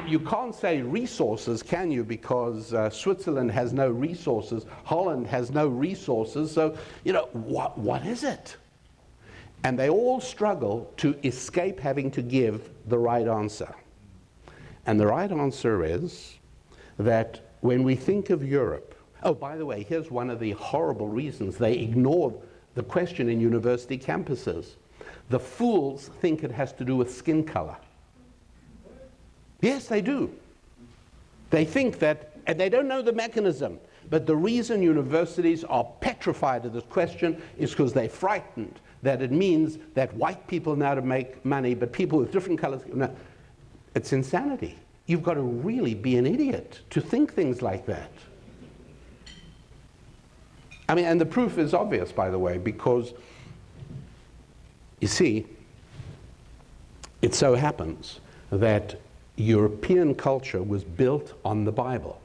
You can't say resources, can you? Because Switzerland has no resources, Holland has no resources. So, you know, what is it? And they all struggle to escape having to give the right answer. And the right answer is that when we think of Europe, oh, by the way, here's one of the horrible reasons they ignore the question in university campuses. The fools think it has to do with skin color. Yes, they do. They think that, and they don't know the mechanism, but the reason universities are petrified of this question is because they're frightened that it means that white people know how to make money, but people with different colors, no. It's insanity. You've got to really be an idiot to think things like that. I mean, and the proof is obvious, by the way, because, you see, it so happens that European culture was built on the Bible.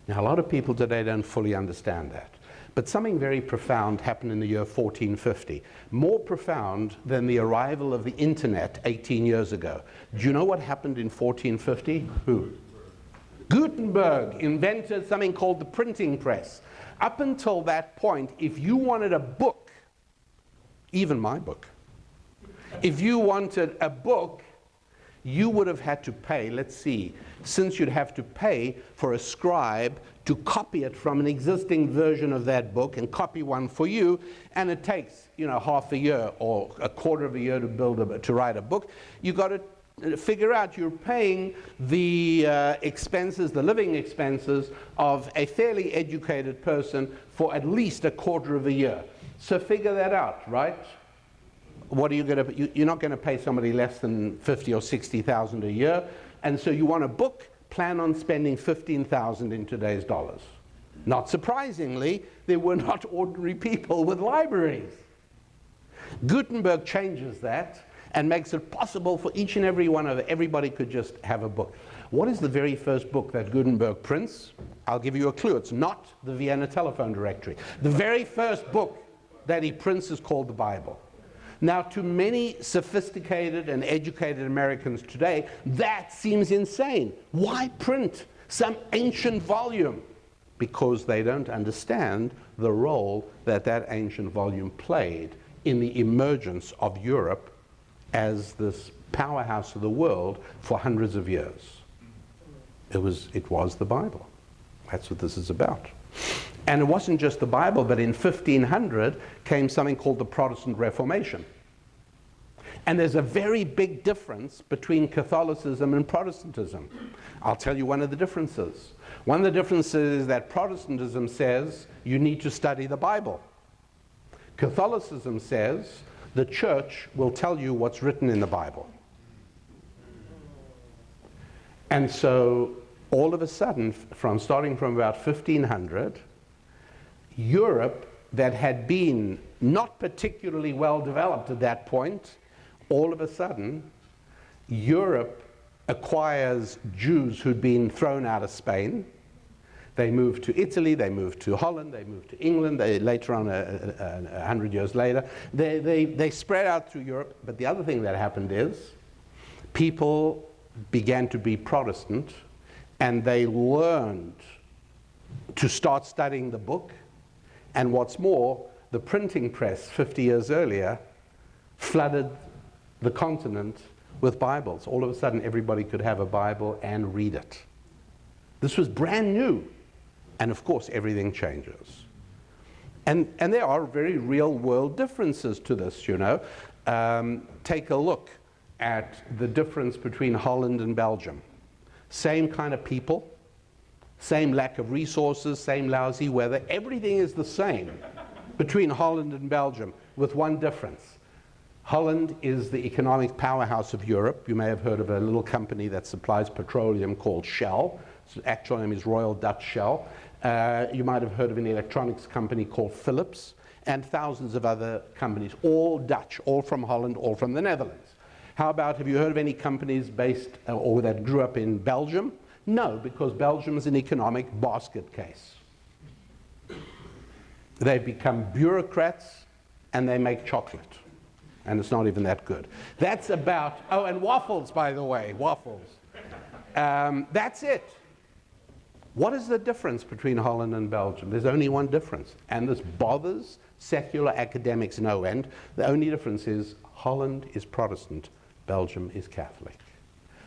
Now, a lot of people today don't fully understand that. But something very profound happened in the year 1450. More profound than the arrival of the internet 18 years ago. Do you know what happened in 1450? Who? Gutenberg invented something called the printing press. Up until that point, if you wanted a book, even my book, if you wanted a book, you would have had to pay, let's see, since you'd have to pay for a scribe to copy it from an existing version of that book and copy one for you, and it takes, you know, half a year or a quarter of a year to write a book. You've got to figure out you're paying the expenses, the living expenses of a fairly educated person for at least a quarter of a year. So figure that out, right? What are you going to? You're not going to pay somebody less than $50,000 or $60,000 a year, and so you want a book. Plan on spending $15,000 in today's dollars. Not surprisingly, there were not ordinary people with libraries. Gutenberg changes that and makes it possible for each and every one of everybody could just have a book. What is the very first book that Gutenberg prints? I'll give you a clue. It's not the Vienna Telephone Directory. The very first book that he prints is called the Bible. Now, to many sophisticated and educated Americans today, that seems insane. Why print some ancient volume? Because they don't understand the role that that ancient volume played in the emergence of Europe as this powerhouse of the world for hundreds of years. It was the Bible. That's what this is about. And it wasn't just the Bible, but in 1500 came something called the Protestant Reformation. And there's a very big difference between Catholicism and Protestantism. I'll tell you one of the differences. One of the differences is that Protestantism says you need to study the Bible. Catholicism says the church will tell you what's written in the Bible. And so all of a sudden, starting from about 1500, Europe, that had been not particularly well developed at that point, all of a sudden, Europe acquires Jews who'd been thrown out of Spain. They moved to Italy, they moved to Holland, they moved to England, they, later on, 100 years later, they spread out through Europe. But the other thing that happened is people began to be Protestant, and they learned to start studying the book. And what's more, the printing press 50 years earlier flooded the continent with Bibles. All of a sudden, everybody could have a Bible and read it. This was brand new. And of course, everything changes. And there are very real world differences to this, you know. Take a look at the difference between Holland and Belgium. Same kind of people, same lack of resources, same lousy weather. Everything is the same between Holland and Belgium, with one difference. Holland is the economic powerhouse of Europe. You may have heard of a little company that supplies petroleum called Shell. Its actual name is Royal Dutch Shell. You might have heard of an electronics company called Philips, and thousands of other companies, all Dutch, all from Holland, all from the Netherlands. How about, have you heard of any companies based or that grew up in Belgium? No, because Belgium is an economic basket case. They've become bureaucrats, and they make chocolate. And it's not even that good. That's about, oh, and waffles, by the way, waffles. That's it. What is the difference between Holland and Belgium? There's only one difference, and this bothers secular academics no end. The only difference is Holland is Protestant, Belgium is Catholic.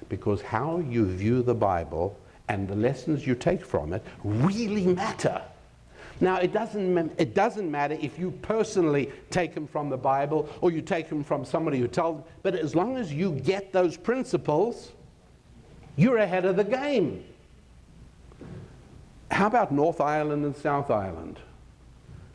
Because how you view the Bible and the lessons you take from it really matter. Now, it doesn't matter if you personally take them from the Bible or you take them from somebody who tells them, but as long as you get those principles, you're ahead of the game. How about North Ireland and South Ireland?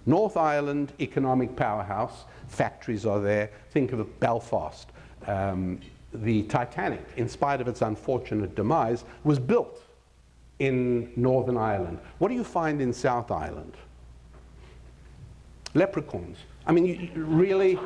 North Ireland, economic powerhouse, factories are there. Think of Belfast. The Titanic, in spite of its unfortunate demise, was built in Northern Ireland. What do you find in South Ireland? Leprechauns. I mean, you really...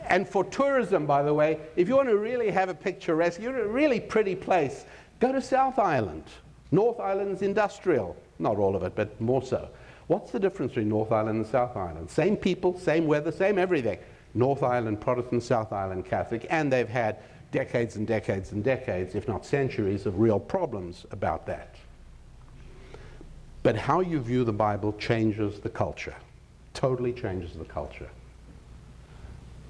And for tourism, by the way, if you want to really have a picturesque, you're a really pretty place, go to South Ireland. North Ireland's industrial. Not all of it, but more so. What's the difference between North Ireland and South Ireland? Same people, same weather, same everything. North Ireland Protestant, South Ireland Catholic, and they've had decades and decades and decades, if not centuries, of real problems about that. But how you view the Bible changes the culture, totally changes the culture.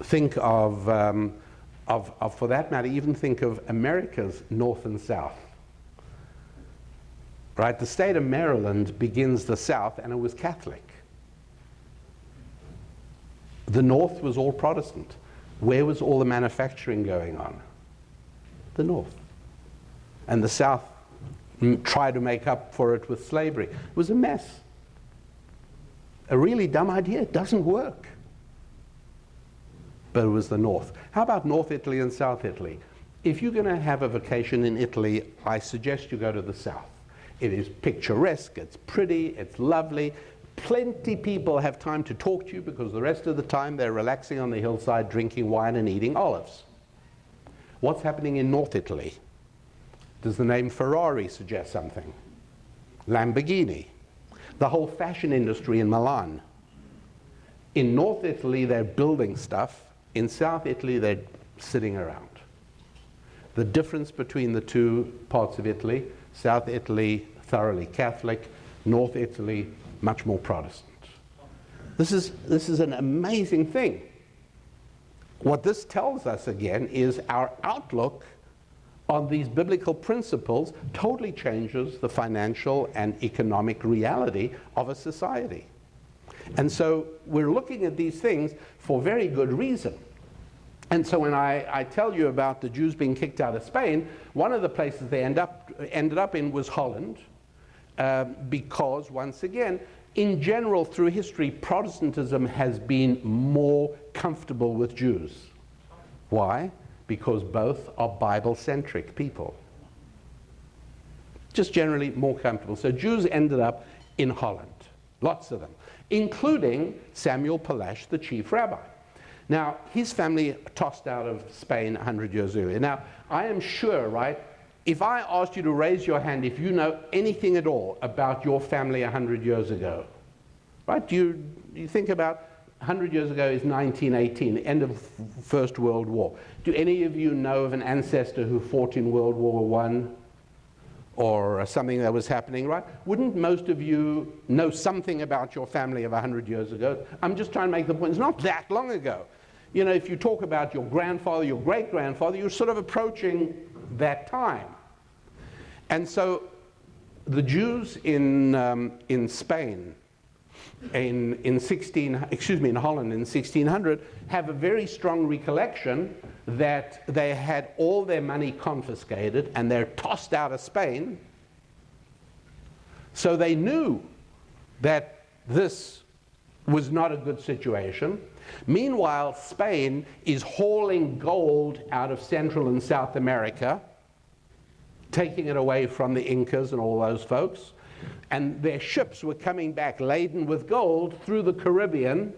Think of, for that matter, even think of America's North and South. Right? The state of Maryland begins the South, and it was Catholic. The North was all Protestant. Where was all the manufacturing going on? The North. And the South tried to make up for it with slavery. It was a mess. A really dumb idea. It doesn't work. But it was the North. How about North Italy and South Italy? If you're going to have a vacation in Italy, I suggest you go to the South. It is picturesque, it's pretty, it's lovely. Plenty people have time to talk to you because the rest of the time they're relaxing on the hillside, drinking wine and eating olives. What's happening in North Italy? Does the name Ferrari suggest something? Lamborghini. The whole fashion industry in Milan. In North Italy, they're building stuff. In South Italy, they're sitting around. The difference between the two parts of Italy, South Italy, thoroughly Catholic, North Italy, much more Protestant. This is an amazing thing. What this tells us, again, is our outlook on these biblical principles totally changes the financial and economic reality of a society. And so we're looking at these things for very good reason. And so when I tell you about the Jews being kicked out of Spain, one of the places they ended up in was Holland, because, once again, in general, through history, Protestantism has been more comfortable with Jews. Why? Because both are Bible-centric people. Just generally more comfortable. So Jews ended up in Holland, lots of them, including Samuel Palash, the chief rabbi. Now, his family tossed out of Spain 100 years earlier. Now, I am sure, right, if I asked you to raise your hand if you know anything at all about your family 100 years ago, right? You think about 100 years ago is 1918, the end of First World War. Do any of you know of an ancestor who fought in World War I or something that was happening, right? Wouldn't most of you know something about your family of 100 years ago? I'm just trying to make the point, it's not that long ago. You know, if you talk about your grandfather, your great-grandfather, you're sort of approaching that time. And so the Jews in Spain, in Holland in 1600, have a very strong recollection that they had all their money confiscated and they're tossed out of Spain. So they knew that this was not a good situation. Meanwhile, Spain is hauling gold out of Central and South America, taking it away from the Incas and all those folks. And their ships were coming back laden with gold through the Caribbean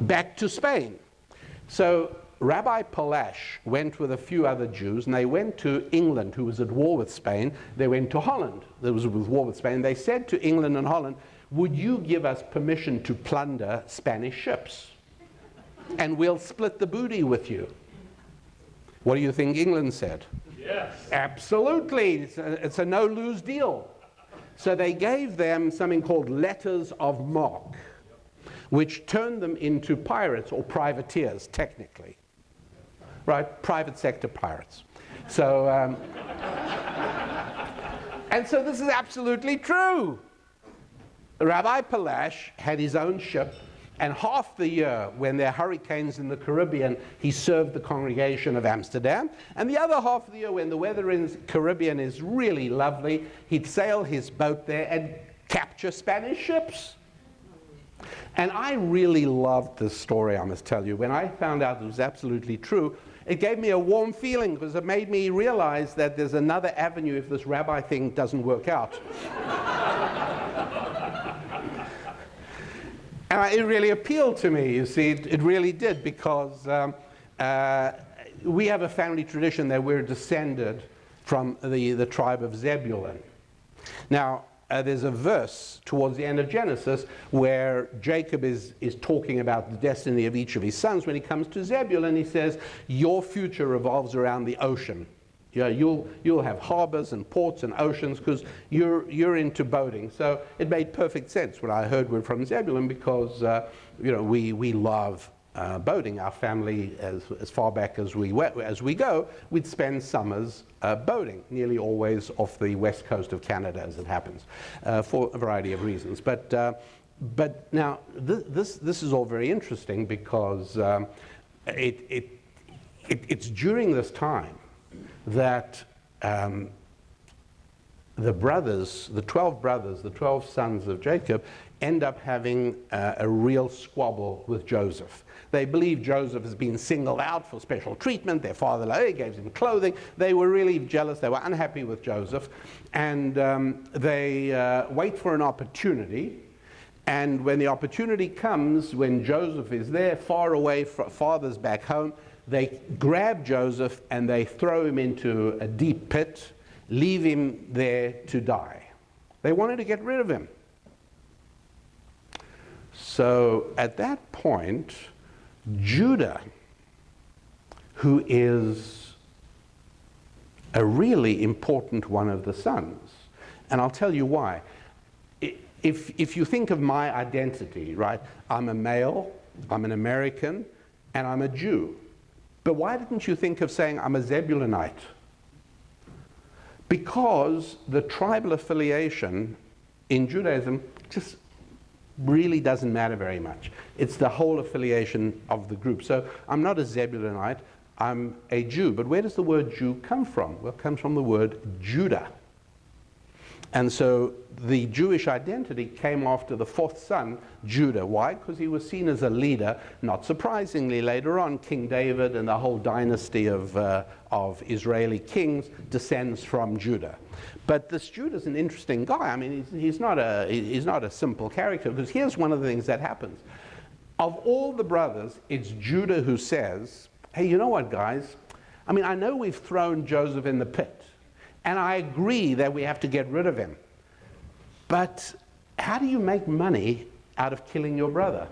back to Spain. So Rabbi Palash went with a few other Jews, and they went to England, who was at war with Spain. They went to Holland, that was at war with Spain. They said to England and Holland, would you give us permission to plunder Spanish ships? And we'll split the booty with you. What do you think England said? Yes. Absolutely. It's a no-lose deal. So they gave them something called letters of marque, which turned them into pirates or privateers, technically. Right? Private sector pirates. So, and so this is absolutely true. Rabbi Palash had his own ship, and half the year, when there are hurricanes in the Caribbean, he served the congregation of Amsterdam. And the other half of the year, when the weather in the Caribbean is really lovely, he'd sail his boat there and capture Spanish ships. And I really loved this story, I must tell you. When I found out it was absolutely true, it gave me a warm feeling, because it made me realize that there's another avenue if this rabbi thing doesn't work out. And it really appealed to me, you see, it really did, because we have a family tradition that we're descended from the tribe of Zebulun. Now, there's a verse towards the end of Genesis where Jacob is talking about the destiny of each of his sons. When he comes to Zebulun, he says, your future revolves around the ocean. Yeah, you'll have harbors and ports and oceans because you're into boating. So it made perfect sense when I heard we're from Zebulun, because we love boating. Our family, as far back as we go, we'd spend summers boating, nearly always off the west coast of Canada, as it happens, for a variety of reasons. But now this is all very interesting, because it's during this time that the 12 brothers, the 12 sons of Jacob, end up having a real squabble with Joseph. They believe Joseph has been singled out for special treatment. Their father gave him clothing. They were really jealous. They were unhappy with Joseph. And they wait for an opportunity. And when the opportunity comes, when Joseph is there, far away, father's back home, they grab Joseph and they throw him into a deep pit, leave him there to die. They wanted to get rid of him. So at that point, Judah, who is a really important one of the sons, and I'll tell you why. If you think of my identity, right, I'm a male, I'm an American, and I'm a Jew. But why didn't you think of saying I'm a Zebulunite? Because the tribal affiliation in Judaism just really doesn't matter very much. It's the whole affiliation of the group. So I'm not a Zebulunite, I'm a Jew. But where does the word Jew come from? Well, it comes from the word Judah. And so the Jewish identity came after the fourth son, Judah. Why? Because he was seen as a leader. Not surprisingly, later on, King David and the whole dynasty of Israeli kings descends from Judah. But this Judah's an interesting guy. I mean, he's not a simple character, because here's one of the things that happens. Of all the brothers, it's Judah who says, hey, you know what, guys? I mean, I know we've thrown Joseph in the pit. And I agree that we have to get rid of him. But how do you make money out of killing your brother?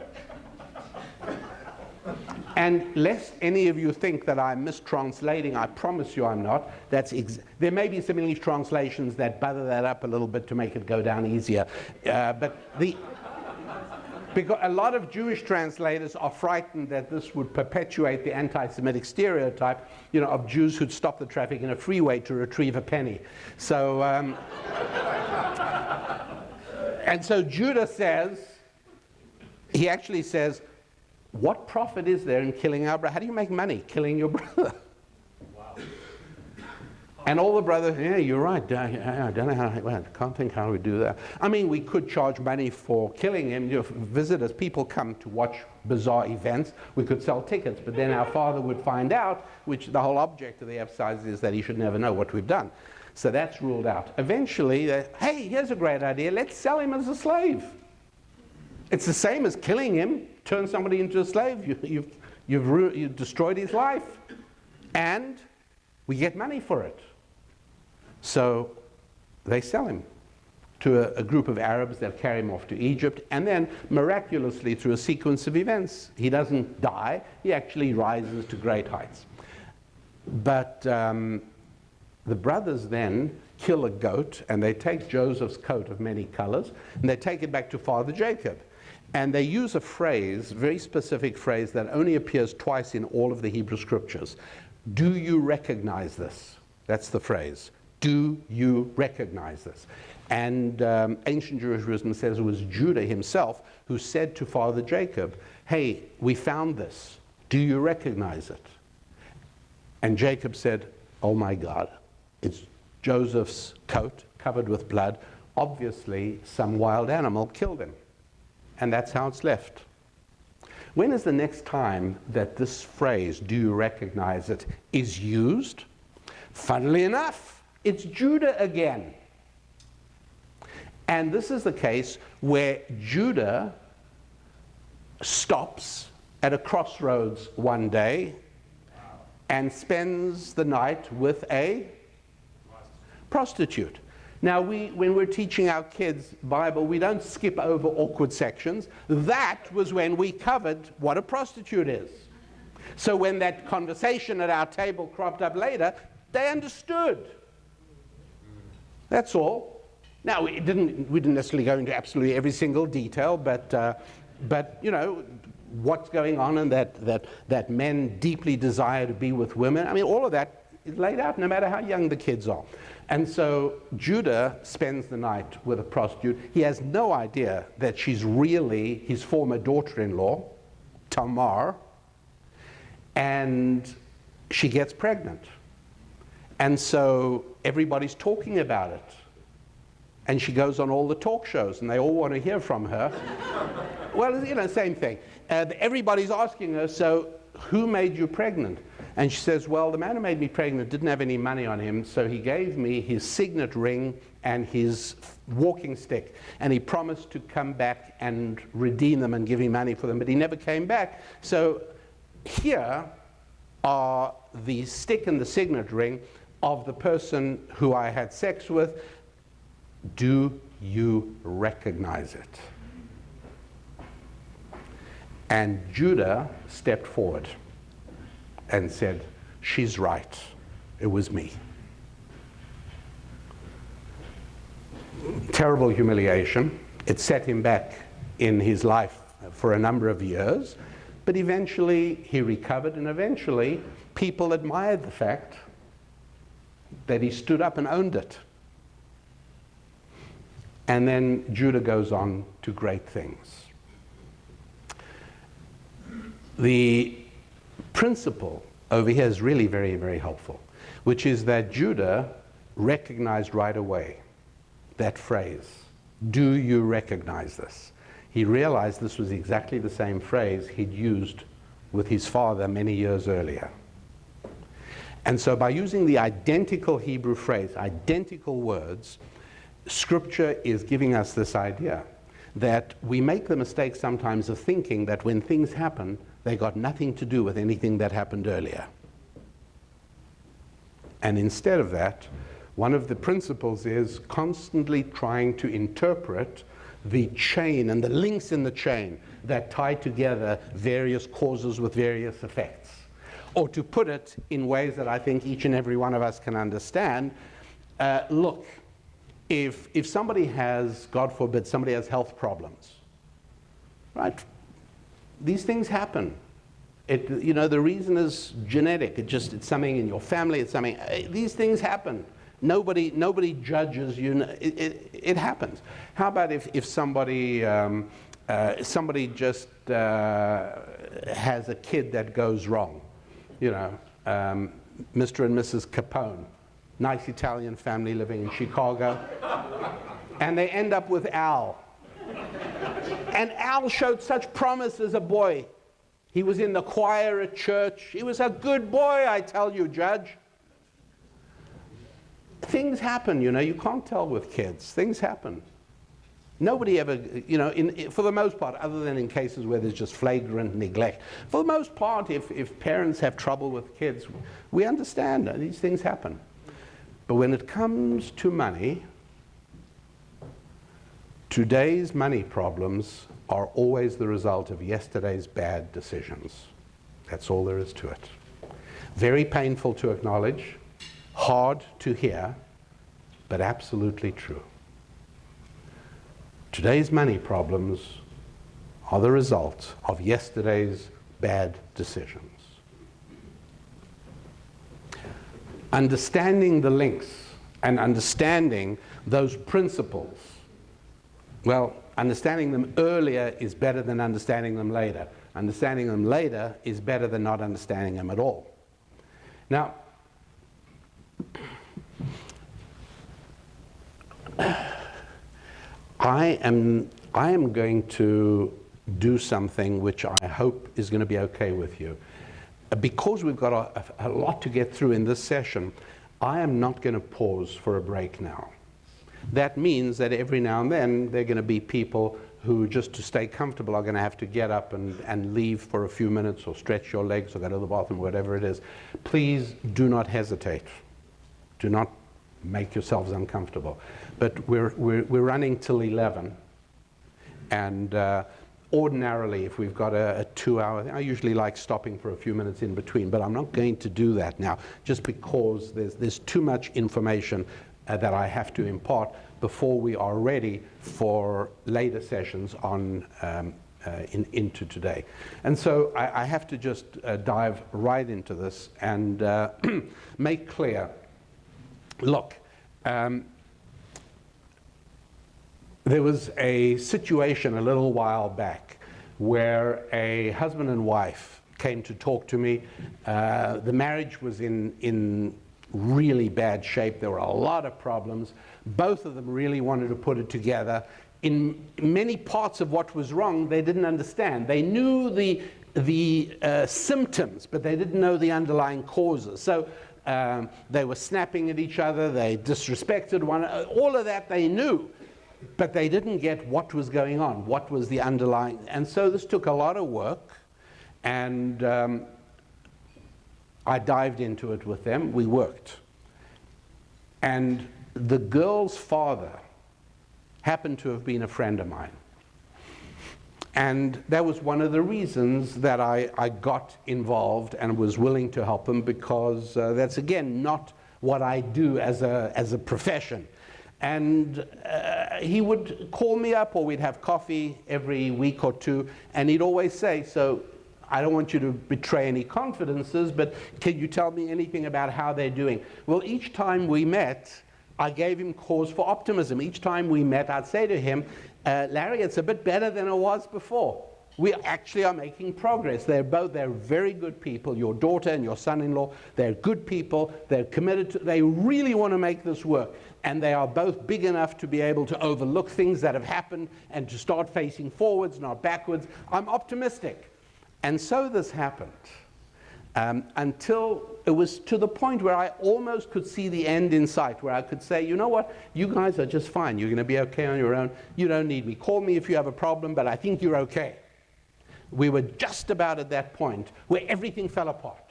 And lest any of you think that I'm mistranslating, I promise you I'm not. There may be some English translations that butter that up a little bit to make it go down easier. Because a lot of Jewish translators are frightened that this would perpetuate the anti-Semitic stereotype, of Jews who'd stop the traffic in a freeway to retrieve a penny. So, and so Judah says, he actually says, what profit is there in killing our brother? How do you make money killing your brother? Wow. And all the brothers, yeah, you're right. I don't know how, I can't think how we do that. I mean, we could charge money for killing him. Visitors, people come to watch bizarre events. We could sell tickets, but then our father would find out, which the whole object of the exercise is that he should never know what we've done. So that's ruled out. Eventually, hey, here's a great idea. Let's sell him as a slave. It's the same as killing him. Turn somebody into a slave. You've destroyed his life. And we get money for it. So they sell him to a group of Arabs that carry him off to Egypt. And then, miraculously, through a sequence of events, he doesn't die. He actually rises to great heights. But the brothers then kill a goat, and they take Joseph's coat of many colors, and they take it back to Father Jacob. And they use a phrase, very specific phrase, that only appears twice in all of the Hebrew scriptures. Do you recognize this? That's the phrase. Do you recognize this? And ancient Jewish wisdom says it was Judah himself who said to Father Jacob, hey, we found this. Do you recognize it? And Jacob said, oh my God, it's Joseph's coat covered with blood. Obviously, some wild animal killed him. And that's how it's left. When is the next time that this phrase, do you recognize it, is used? Funnily enough, it's Judah again. And this is the case where Judah stops at a crossroads one day and spends the night with a prostitute. Now, when we're teaching our kids Bible, we don't skip over awkward sections. That was when we covered what a prostitute is. So when that conversation at our table cropped up later, they understood. That's all. Now, we didn't necessarily go into absolutely every single detail, but what's going on, and that men deeply desire to be with women. I mean, all of that is laid out, no matter how young the kids are. And so Judah spends the night with a prostitute. He has no idea that she's really his former daughter-in-law, Tamar, and she gets pregnant. And so everybody's talking about it. And she goes on all the talk shows, and they all want to hear from her. Well, same thing. Everybody's asking her, so who made you pregnant? And she says, well, the man who made me pregnant didn't have any money on him, so he gave me his signet ring and his walking stick. And he promised to come back and redeem them and give me money for them, but he never came back. So here are the stick and the signet ring of the person who I had sex with. Do you recognize it? And Judah stepped forward and said, she's right. It was me. Terrible humiliation. It set him back in his life for a number of years, but eventually he recovered, and eventually people admired the fact that he stood up and owned it. And then Judah goes on to great things. The principle over here is really very, very helpful, which is that Judah recognized right away that phrase, do you recognize this? He realized this was exactly the same phrase he'd used with his father many years earlier. And so by using the identical Hebrew phrase, identical words, Scripture is giving us this idea that we make the mistake sometimes of thinking that when things happen, they got nothing to do with anything that happened earlier. And instead of that, One of the principles is constantly trying to interpret the chain and the links in the chain that tie together various causes with various effects. Or to put it in ways that I think each and every one of us can understand, look, if somebody has, God forbid, somebody has health problems, right? These things happen. The reason is genetic. It's something in your family. It's something. These things happen. Nobody judges you. It happens. How about if somebody just has a kid that goes wrong? Mr. and Mrs. Capone, nice Italian family living in Chicago, and they end up with Al. And Al showed such promise as a boy. He was in the choir at church. He was a good boy, I tell you, Judge. Things happen, you can't tell with kids. Things happen. Nobody ever, for the most part, other than in cases where there's just flagrant neglect, for the most part, if parents have trouble with kids, we understand that these things happen. But when it comes to money, today's money problems are always the result of yesterday's bad decisions. That's all there is to it. Very painful to acknowledge, hard to hear, but absolutely true. Today's money problems are the result of yesterday's bad decisions. Understanding the links and understanding those principles, well, understanding them earlier is better than understanding them later. Understanding them later is better than not understanding them at all. Now, I am going to do something which I hope is going to be okay with you. Because we've got a lot to get through in this session, I am not going to pause for a break now. That means that every now and then there are going to be people who, just to stay comfortable, are going to have to get up and leave for a few minutes, or stretch your legs, or go to the bathroom, whatever it is. Please do not hesitate. Do not make yourselves uncomfortable. But we're running till 11, and ordinarily, if we've got a 2-hour, I usually like stopping for a few minutes in between, but I'm not going to do that now, just because there's too much information that I have to impart before we are ready for later sessions on into today. And so I have to just dive right into this and make clear, look, there was a situation a little while back where a husband and wife came to talk to me. The marriage was in really bad shape. There were a lot of problems. Both of them really wanted to put it together. In many parts of what was wrong, they didn't understand. They knew the symptoms, but they didn't know the underlying causes. So they were snapping at each other. They disrespected one another. All of that they knew. But they didn't get what was going on, what was the underlying. And so this took a lot of work, and I dived into it with them. We worked. And the girl's father happened to have been a friend of mine. And that was one of the reasons that I got involved and was willing to help him, because that's, again, not what I do as a profession. And he would call me up, or we'd have coffee every week or two, and he'd always say, so I don't want you to betray any confidences, but can you tell me anything about how they're doing? Well, each time we met, I gave him cause for optimism. Each time we met, I'd say to him, Larry, it's a bit better than it was before. We actually are making progress. They're very good people. Your daughter and your son-in-law, they're good people. They're committed to, they really want to make this work. And they are both big enough to be able to overlook things that have happened and to start facing forwards, not backwards. I'm optimistic. And so this happened until it was to the point where I almost could see the end in sight, where I could say, you know what, you guys are just fine. You're going to be okay on your own. You don't need me. Call me if you have a problem, but I think you're okay. We were just about at that point where everything fell apart.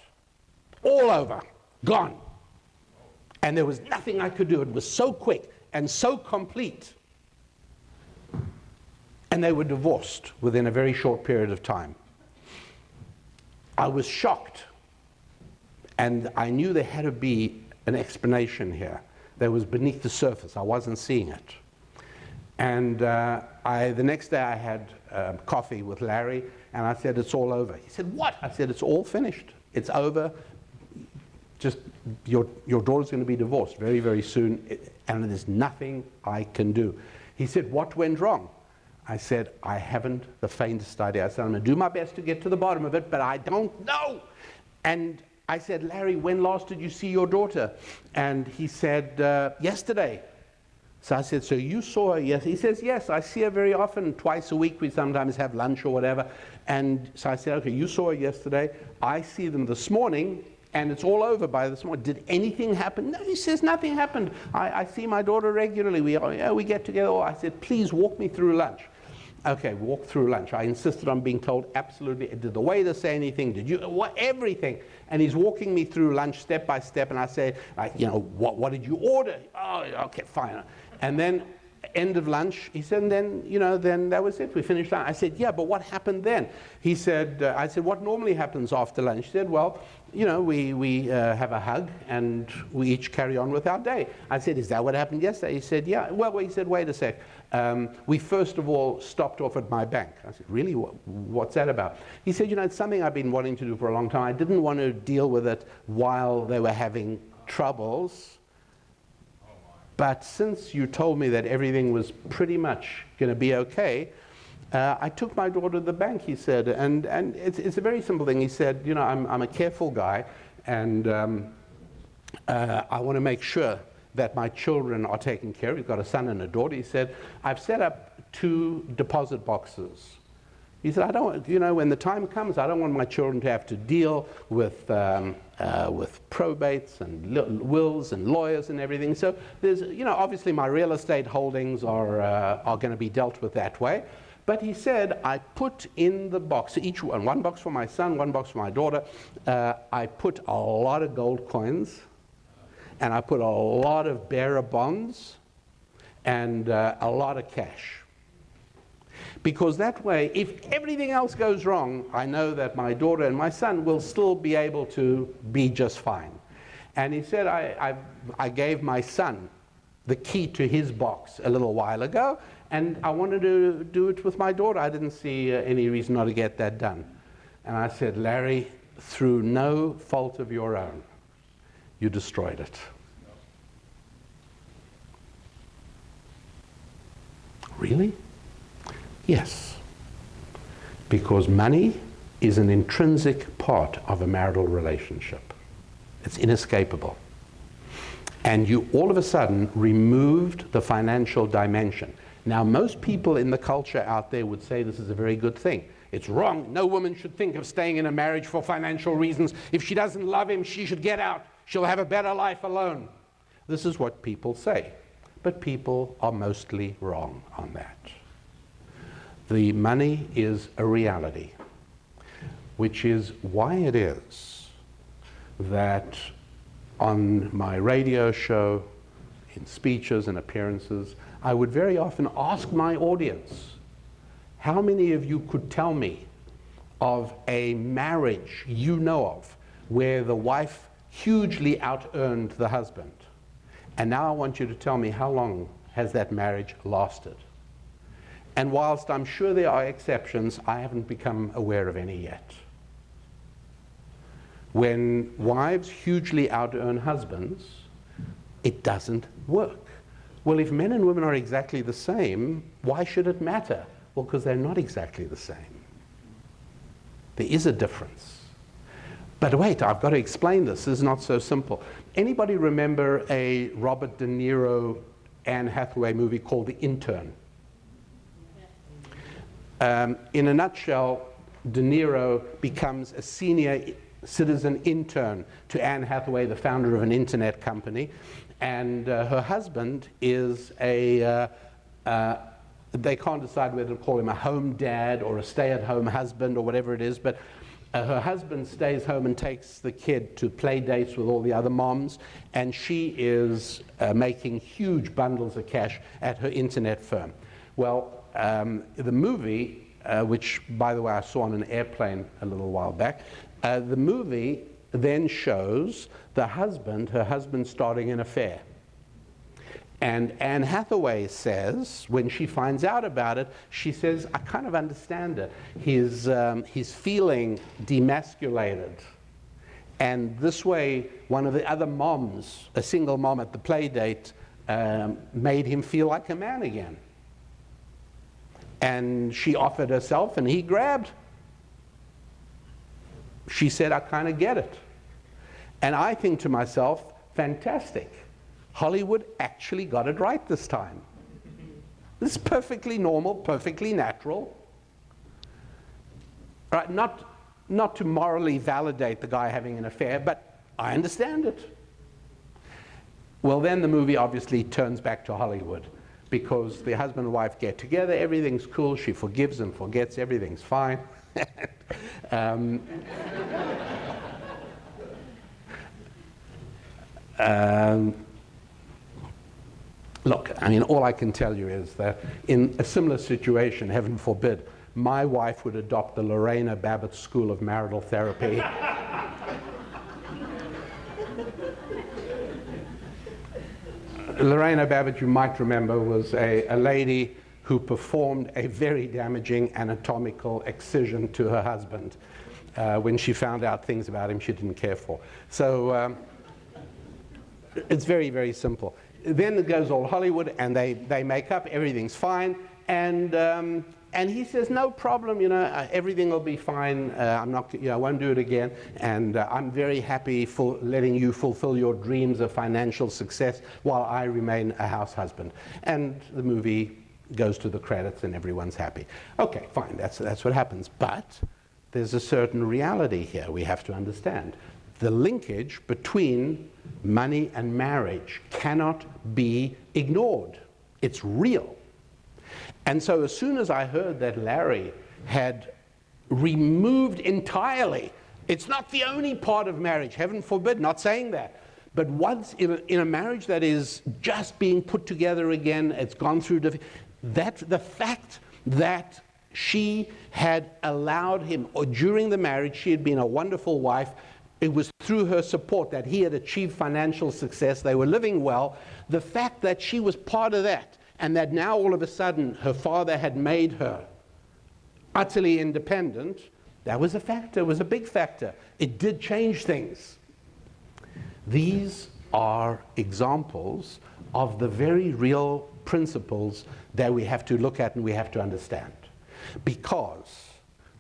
All over. Gone. And there was nothing I could do. It was so quick and so complete. And they were divorced within a very short period of time. I was shocked. And I knew there had to be an explanation here that was beneath the surface. I wasn't seeing it. And the next day I had coffee with Larry, and I said, it's all over. He said, what? I said, it's all finished. It's over. Just your daughter's going to be divorced very, very soon, and there's nothing I can do. He said, what went wrong? I said, I haven't the faintest idea. I said, I'm going to do my best to get to the bottom of it, but I don't know. And I said, Larry, when last did you see your daughter? And he said, yesterday. So I said, so you saw her? Yes. He says, yes, I see her very often, twice a week. We sometimes have lunch or whatever. And so I said, okay, you saw her yesterday. I see them this morning, and it's all over by this morning. Did anything happen? No, he says, nothing happened. I see my daughter regularly. We get together. I said, please walk me through lunch. Okay, walk through lunch. I insisted on being told absolutely. Did the waiter say anything? Did you? What? Everything. And he's walking me through lunch step by step. And I say, what did you order? Oh, okay, fine. And then, end of lunch, he said, and then, then that was it. We finished lunch. I said, yeah, but what happened then? He said, I said, what normally happens after lunch? He said, well, we have a hug and we each carry on with our day. I said, is that what happened yesterday? He said, yeah. Well, he said, wait a sec. We first of all stopped off at my bank. I said, really? What's that about? He said, it's something I've been wanting to do for a long time. I didn't want to deal with it while they were having troubles. But since you told me that everything was pretty much going to be okay, I took my daughter to the bank, he said. And it's a very simple thing. He said, I'm a careful guy, and I want to make sure that my children are taken care of. He's got a son and a daughter. He said, I've set up 2 deposit boxes. He said, I don't, when the time comes, I don't want my children to have to deal with probates and wills and lawyers and everything. So there's, obviously my real estate holdings are going to be dealt with that way. But he said, I put in the box, each one box for my son, 1 box for my daughter. I put a lot of gold coins, and I put a lot of bearer bonds, and a lot of cash. Because that way, if everything else goes wrong, I know that my daughter and my son will still be able to be just fine. And he said, I gave my son the key to his box a little while ago, and I wanted to do it with my daughter. I didn't see any reason not to get that done. And I said, Larry, through no fault of your own, you destroyed it. Really? Yes. Because money is an intrinsic part of a marital relationship. It's inescapable. And you all of a sudden removed the financial dimension. Now, most people in the culture out there would say this is a very good thing. It's wrong. No woman should think of staying in a marriage for financial reasons. If she doesn't love him, she should get out. She'll have a better life alone. This is what people say. But people are mostly wrong on that. The money is a reality, which is why it is that on my radio show, in speeches and appearances, I would very often ask my audience, how many of you could tell me of a marriage you know of where the wife hugely out-earned the husband? And now I want you to tell me, how long has that marriage lasted? And whilst I'm sure there are exceptions, I haven't become aware of any yet. When wives hugely out-earn husbands, it doesn't work. Well, if men and women are exactly the same, why should it matter? Well, because they're not exactly the same. There is a difference. But wait, I've got to explain this. This is not so simple. Anybody remember a Robert De Niro, Anne Hathaway movie called The Intern? In a nutshell, De Niro becomes a senior citizen intern to Anne Hathaway, the founder of an internet company, and her husband is they can't decide whether to call him a home dad or a stay-at-home husband or whatever it is, but Her husband stays home and takes the kid to play dates with all the other moms, and she is making huge bundles of cash at her internet firm. Well, the movie, which, by the way, I saw on an airplane a little while back, the movie then shows her husband starting an affair. And Anne Hathaway says, when she finds out about it, she says, I kind of understand it. He's feeling demasculated. And this way, one of the other moms, a single mom at the play date, made him feel like a man again. And she offered herself, and he grabbed. She said, I kind of get it. And I think to myself, fantastic. Hollywood actually got it right this time. This is perfectly normal, perfectly natural. Right? Not to morally validate the guy having an affair, but I understand it. Well, then the movie obviously turns back to Hollywood, because the husband and wife get together, everything's cool, she forgives and forgets, everything's fine. Look, I mean, all I can tell you is that in a similar situation, heaven forbid, my wife would adopt the Lorena Babbitt School of Marital Therapy. Lorena Babbitt, you might remember, was a lady who performed a very damaging anatomical excision to her husband when she found out things about him she didn't care for. So it's very, very simple. Then it goes all Hollywood, and they make up, everything's fine, and he says, no problem, everything will be fine, I won't do it again, and I'm very happy for letting you fulfill your dreams of financial success while I remain a house husband. And the movie goes to the credits and everyone's happy. Okay, fine, that's what happens, but there's a certain reality here we have to understand. The linkage between money and marriage cannot be ignored. It's real. And so as soon as I heard that Larry had removed entirely, it's not the only part of marriage, heaven forbid, not saying that, but once in a marriage that is just being put together again, it's gone through, the fact that she had allowed him, or during the marriage she had been a wonderful wife, it was through her support that he had achieved financial success, they were living well, the fact that she was part of that, and that now all of a sudden her father had made her utterly independent, that was a factor, it was a big factor. It did change things. These are examples of the very real principles that we have to look at and we have to understand. Because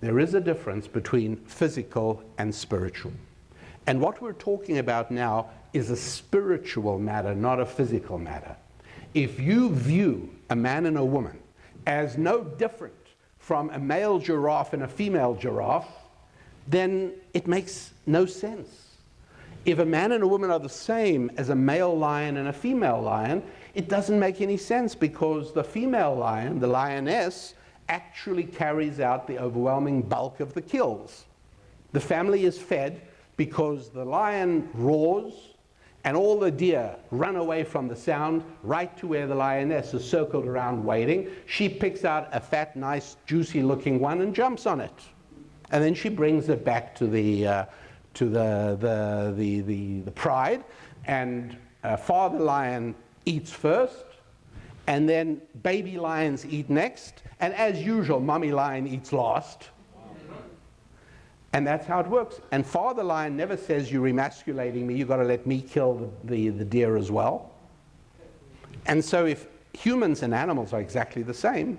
there is a difference between physical and spiritual. And what we're talking about now is a spiritual matter, not a physical matter. If you view a man and a woman as no different from a male giraffe and a female giraffe, then it makes no sense. If a man and a woman are the same as a male lion and a female lion, it doesn't make any sense, because the female lion, the lioness, actually carries out the overwhelming bulk of the kills. The family is fed because the lion roars and all the deer run away from the sound right to where the lioness is circled around waiting. She picks out a fat, nice, juicy looking one and jumps on it. And then she brings it back to the pride, and father lion eats first, and then baby lions eat next, and as usual, mommy lion eats last. And that's how it works. And father lion never says, you're emasculating me, you've got to let me kill the deer as well. And so if humans and animals are exactly the same,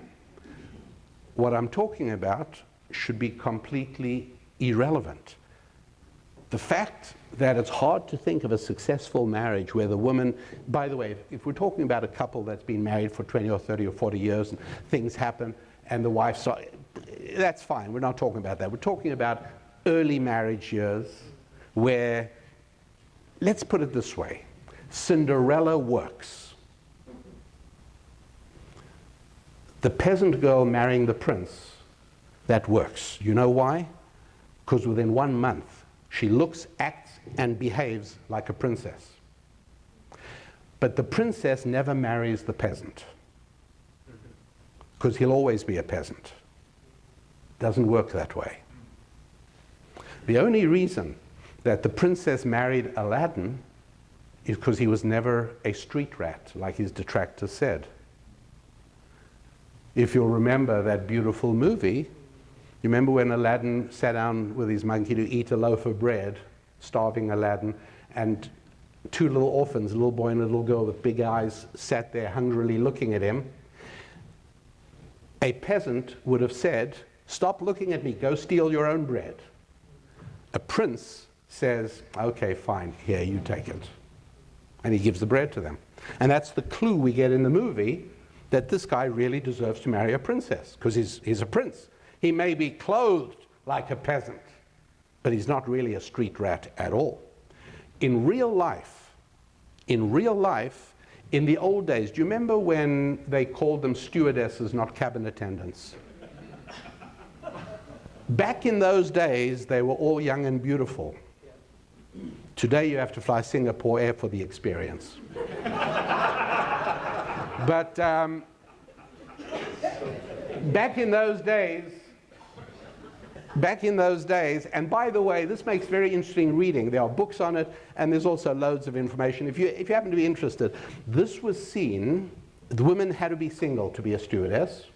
what I'm talking about should be completely irrelevant. The fact that it's hard to think of a successful marriage where the woman, by the way, if we're talking about a couple that's been married for 20 or 30 or 40 years and things happen and the wife, that's fine, we're not talking about that. We're talking about early marriage years where, let's put it this way, Cinderella works. The peasant girl marrying the prince, that works. You know why? because within 1 month, she looks, acts, and behaves like a princess. But the princess never marries the peasant, because he'll always be a peasant. Doesn't work that way. The only reason that the princess married Aladdin is because he was never a street rat, like his detractors said. If you'll remember that beautiful movie, you remember when Aladdin sat down with his monkey to eat a loaf of bread, starving Aladdin, and two little orphans, a little boy and a little girl with big eyes, sat there hungrily looking at him. A peasant would have said, "Stop looking at me, go steal your own bread." A prince says, "Okay, fine, here, you take it." And he gives the bread to them. And that's the clue we get in the movie, that this guy really deserves to marry a princess, because he's a prince. He may be clothed like a peasant, but he's not really a street rat at all. In real life, in the old days, do you remember when they called them stewardesses, not cabin attendants? Back in those days, they were all young and beautiful. Today, you have to fly Singapore Air for the experience. But back in those days, and by the way, this makes very interesting reading. There are books on it, and there's also loads of information. If you happen to be interested, this was seen, the women had to be single to be a stewardess,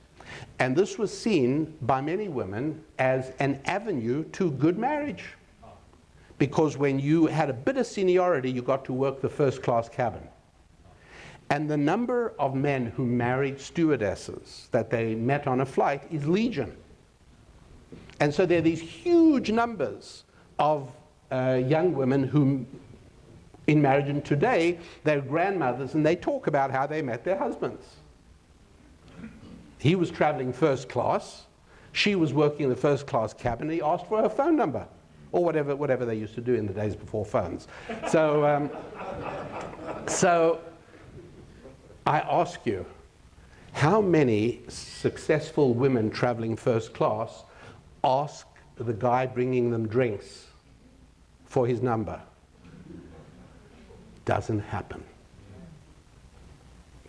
and this was seen by many women as an avenue to good marriage. Because when you had a bit of seniority, you got to work the first-class cabin. And the number of men who married stewardesses that they met on a flight is legion. And so there are these huge numbers of young women who, in marriage, and today, they're grandmothers, and they talk about how they met their husbands. He was traveling first class. She was working in the first-class cabin, and he asked for her phone number, or whatever they used to do in the days before phones. So, so I ask you, how many successful women traveling first class ask the guy bringing them drinks for his number? Doesn't happen.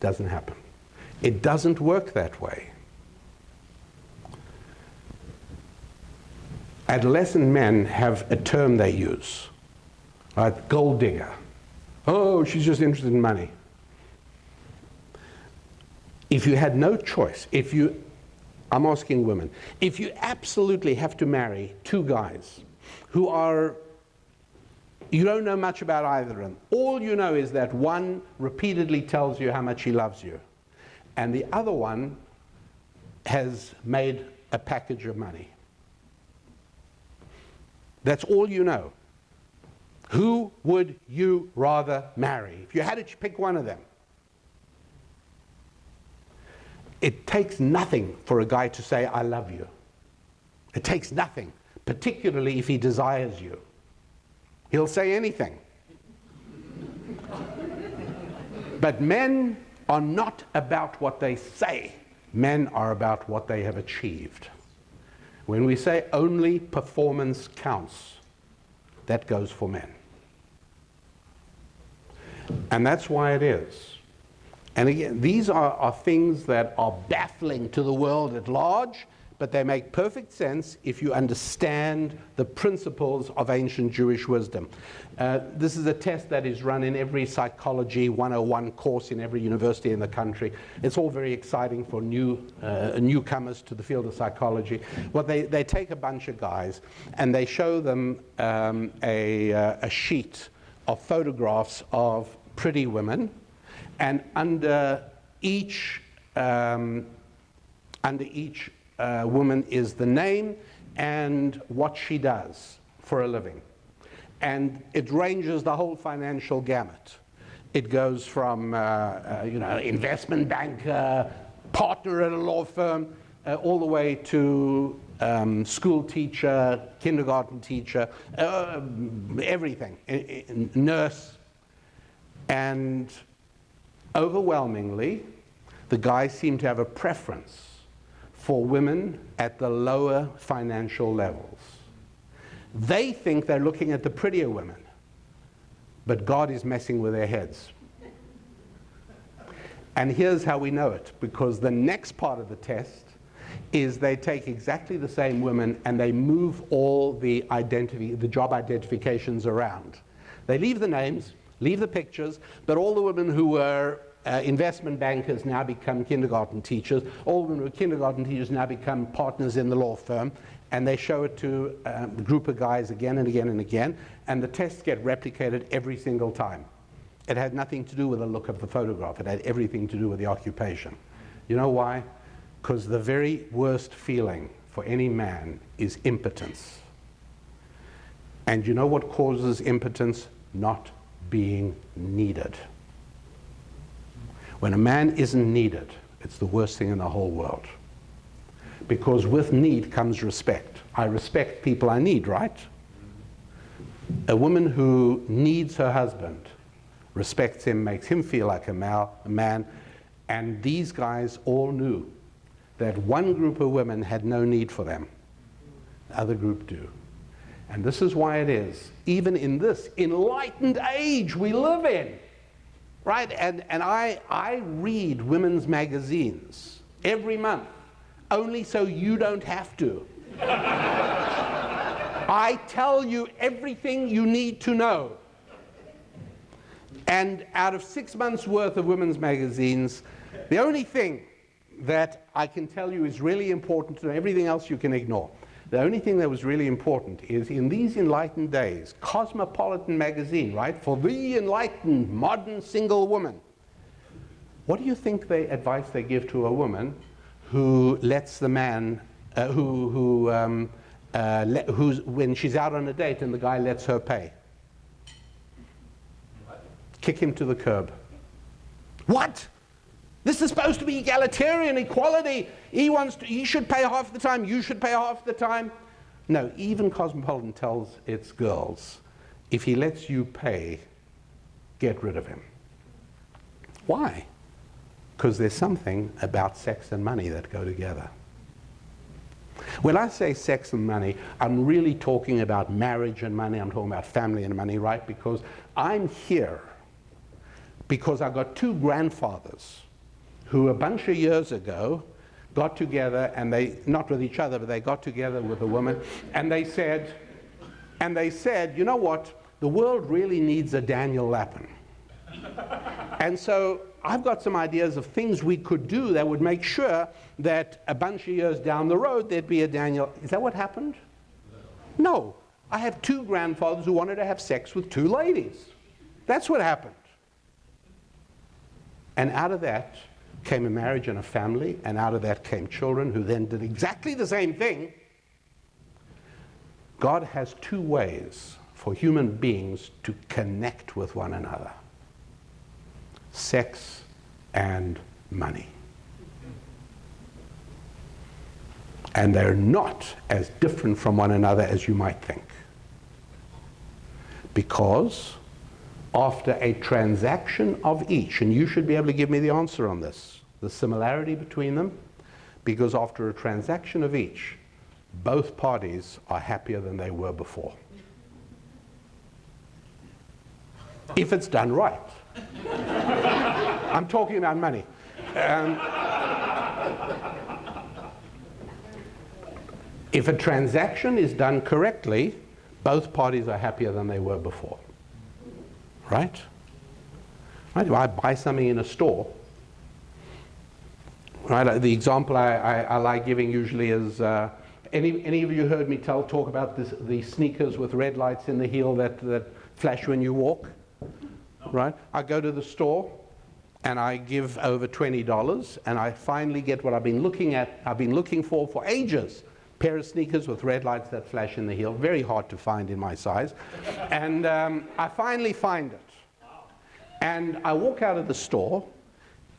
Doesn't happen. It doesn't work that way. Adolescent men have a term they use, right? Gold digger. Oh, she's just interested in money. If you had no choice, I'm asking women, if you absolutely have to marry two guys who are, you don't know much about either of them, all you know is that one repeatedly tells you how much he loves you, and the other one has made a package of money. That's all you know. Who would you rather marry? If you had to pick one of them. It takes nothing for a guy to say, "I love you." It takes nothing, particularly if he desires you. He'll say anything. But men are not about what they say. Men are about what they have achieved. When we say only performance counts, that goes for men. And that's why it is. And again, these are things that are baffling to the world at large, but they make perfect sense if you understand the principles of ancient Jewish wisdom. This is a test that is run in every Psychology 101 course in every university in the country. It's all very exciting for newcomers to the field of psychology. Well, they take a bunch of guys and they show them a sheet of photographs of pretty women, and under each woman is the name and what she does for a living. And it ranges the whole financial gamut. It goes from investment banker, partner at a law firm, all the way to school teacher, kindergarten teacher, everything, nurse. And overwhelmingly, the guys seem to have a preference for women at the lower financial levels. They think they're looking at the prettier women, but God is messing with their heads. And here's how we know it, because the next part of the test is they take exactly the same women and they move all the job identifications around. They leave the names, leave the pictures, but all the women who were investment bankers now become kindergarten teachers. All the women who were kindergarten teachers now become partners in the law firm, and they show it to a group of guys again and again and again, and the tests get replicated every single time. It had nothing to do with the look of the photograph. It had everything to do with the occupation. You know why? Because the very worst feeling for any man is impotence. And you know what causes impotence? Not being needed. When a man isn't needed, it's the worst thing in the whole world. Because with need comes respect. I respect people I need, right? A woman who needs her husband respects him, makes him feel like a man, and these guys all knew that one group of women had no need for them. The other group do. And this is why it is, even in this enlightened age we live in, right? And I read women's magazines every month, only so you don't have to. I tell you everything you need to know. And out of 6 months' worth of women's magazines, the only thing that I can tell you is really important to know, everything else you can ignore. The only thing that was really important is in these enlightened days, Cosmopolitan magazine, right, for the enlightened modern single woman. What do you think the advice they give to a woman who lets the man, who's when she's out on a date and the guy lets her pay? Kick him to the curb. What? This is supposed to be egalitarian equality. He should pay half the time, you should pay half the time. No, even Cosmopolitan tells its girls, if he lets you pay, get rid of him. Why? Because there's something about sex and money that go together. When I say sex and money, I'm really talking about marriage and money. I'm talking about family and money, right? Because I'm here because I got two grandfathers who a bunch of years ago got together, and they, not with each other, but they got together with a woman, and they said, you know what, the world really needs a Daniel Lapin. And so I've got some ideas of things we could do that would make sure that a bunch of years down the road there'd be a Daniel. Is that what happened? No. I have two grandfathers who wanted to have sex with two ladies. That's what happened. And out of that came a marriage and a family, and out of that came children who then did exactly the same thing. God has two ways for human beings to connect with one another: sex and money. And they're not as different from one another as you might think. Because after a transaction of each, and you should be able to give me the answer on this, the similarity between them, because after a transaction of each, both parties are happier than they were before. If it's done right. I'm talking about money. If a transaction is done correctly, both parties are happier than they were before. Right? Right? I buy something in a store. Right? The example I like giving usually is, any of you heard me talk about the sneakers with red lights in the heel that flash when you walk? Right? I go to the store and I give over $20 and I finally get what I've been looking for ages. Pair of sneakers with red lights that flash in the heel. Very hard to find in my size. And I finally find it. And I walk out of the store,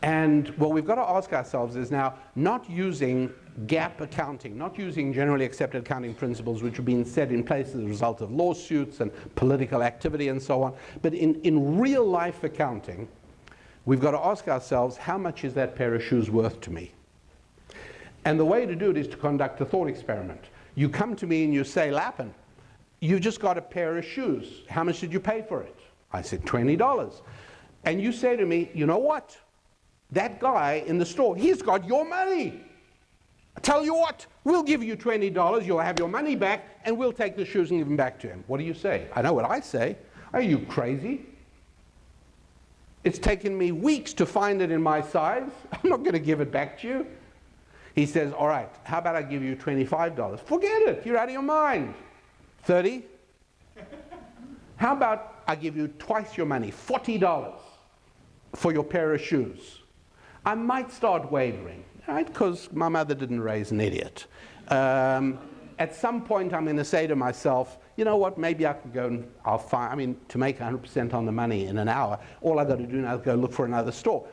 and what we've got to ask ourselves is now, not using GAAP accounting, not using generally accepted accounting principles which have been set in place as a result of lawsuits and political activity and so on, but in real life accounting, we've got to ask ourselves, how much is that pair of shoes worth to me? And the way to do it is to conduct a thought experiment. You come to me and you say, Lapin, you just got a pair of shoes. How much did you pay for it? I said, $20. And you say to me, you know what? That guy in the store, he's got your money. I tell you what, we'll give you $20, you'll have your money back, and we'll take the shoes and give them back to him. What do you say? I know what I say. Are you crazy? It's taken me weeks to find it in my size. I'm not going to give it back to you. He says, all right, how about I give you $25? Forget it, you're out of your mind. 30? How about I give you twice your money, $40 for your pair of shoes? I might start wavering, right? Because my mother didn't raise an idiot. At some point I'm going to say to myself, you know what, maybe I could go and I'll find, I mean, to make 100% on the money in an hour, all I've got to do now is go look for another store.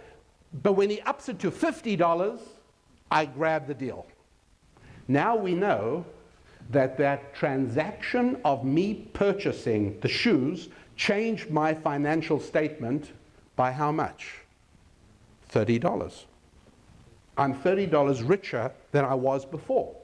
But when he ups it to $50, I grab the deal. Now we know that that transaction of me purchasing the shoes changed my financial statement by how much? $30. I'm $30 richer than I was before.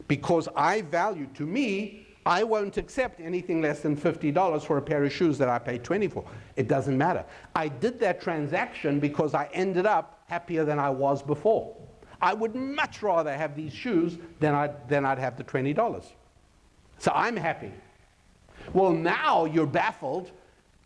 Because I value, to me, I won't accept anything less than $50 for a pair of shoes that I paid $20 for. It doesn't matter. I did that transaction because I ended up happier than I was before. I would much rather have these shoes than I'd have the $20. So I'm happy. Well, now you're baffled.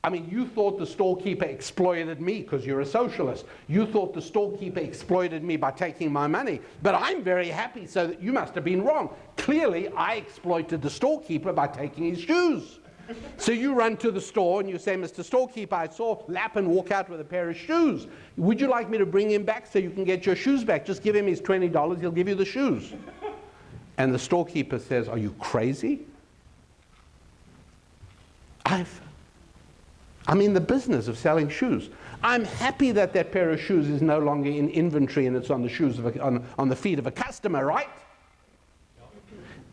I mean, you thought the storekeeper exploited me because you're a socialist. You thought the storekeeper exploited me by taking my money. But I'm very happy, so that you must have been wrong. Clearly, I exploited the storekeeper by taking his shoes. So you run to the store and you say, Mr. Storekeeper, I saw Lapin walk out with a pair of shoes. Would you like me to bring him back so you can get your shoes back? Just give him his $20, he'll give you the shoes. And the storekeeper says, are you crazy? I'm in the business of selling shoes. I'm happy that that pair of shoes is no longer in inventory and it's on the shoes of on the feet of a customer, right?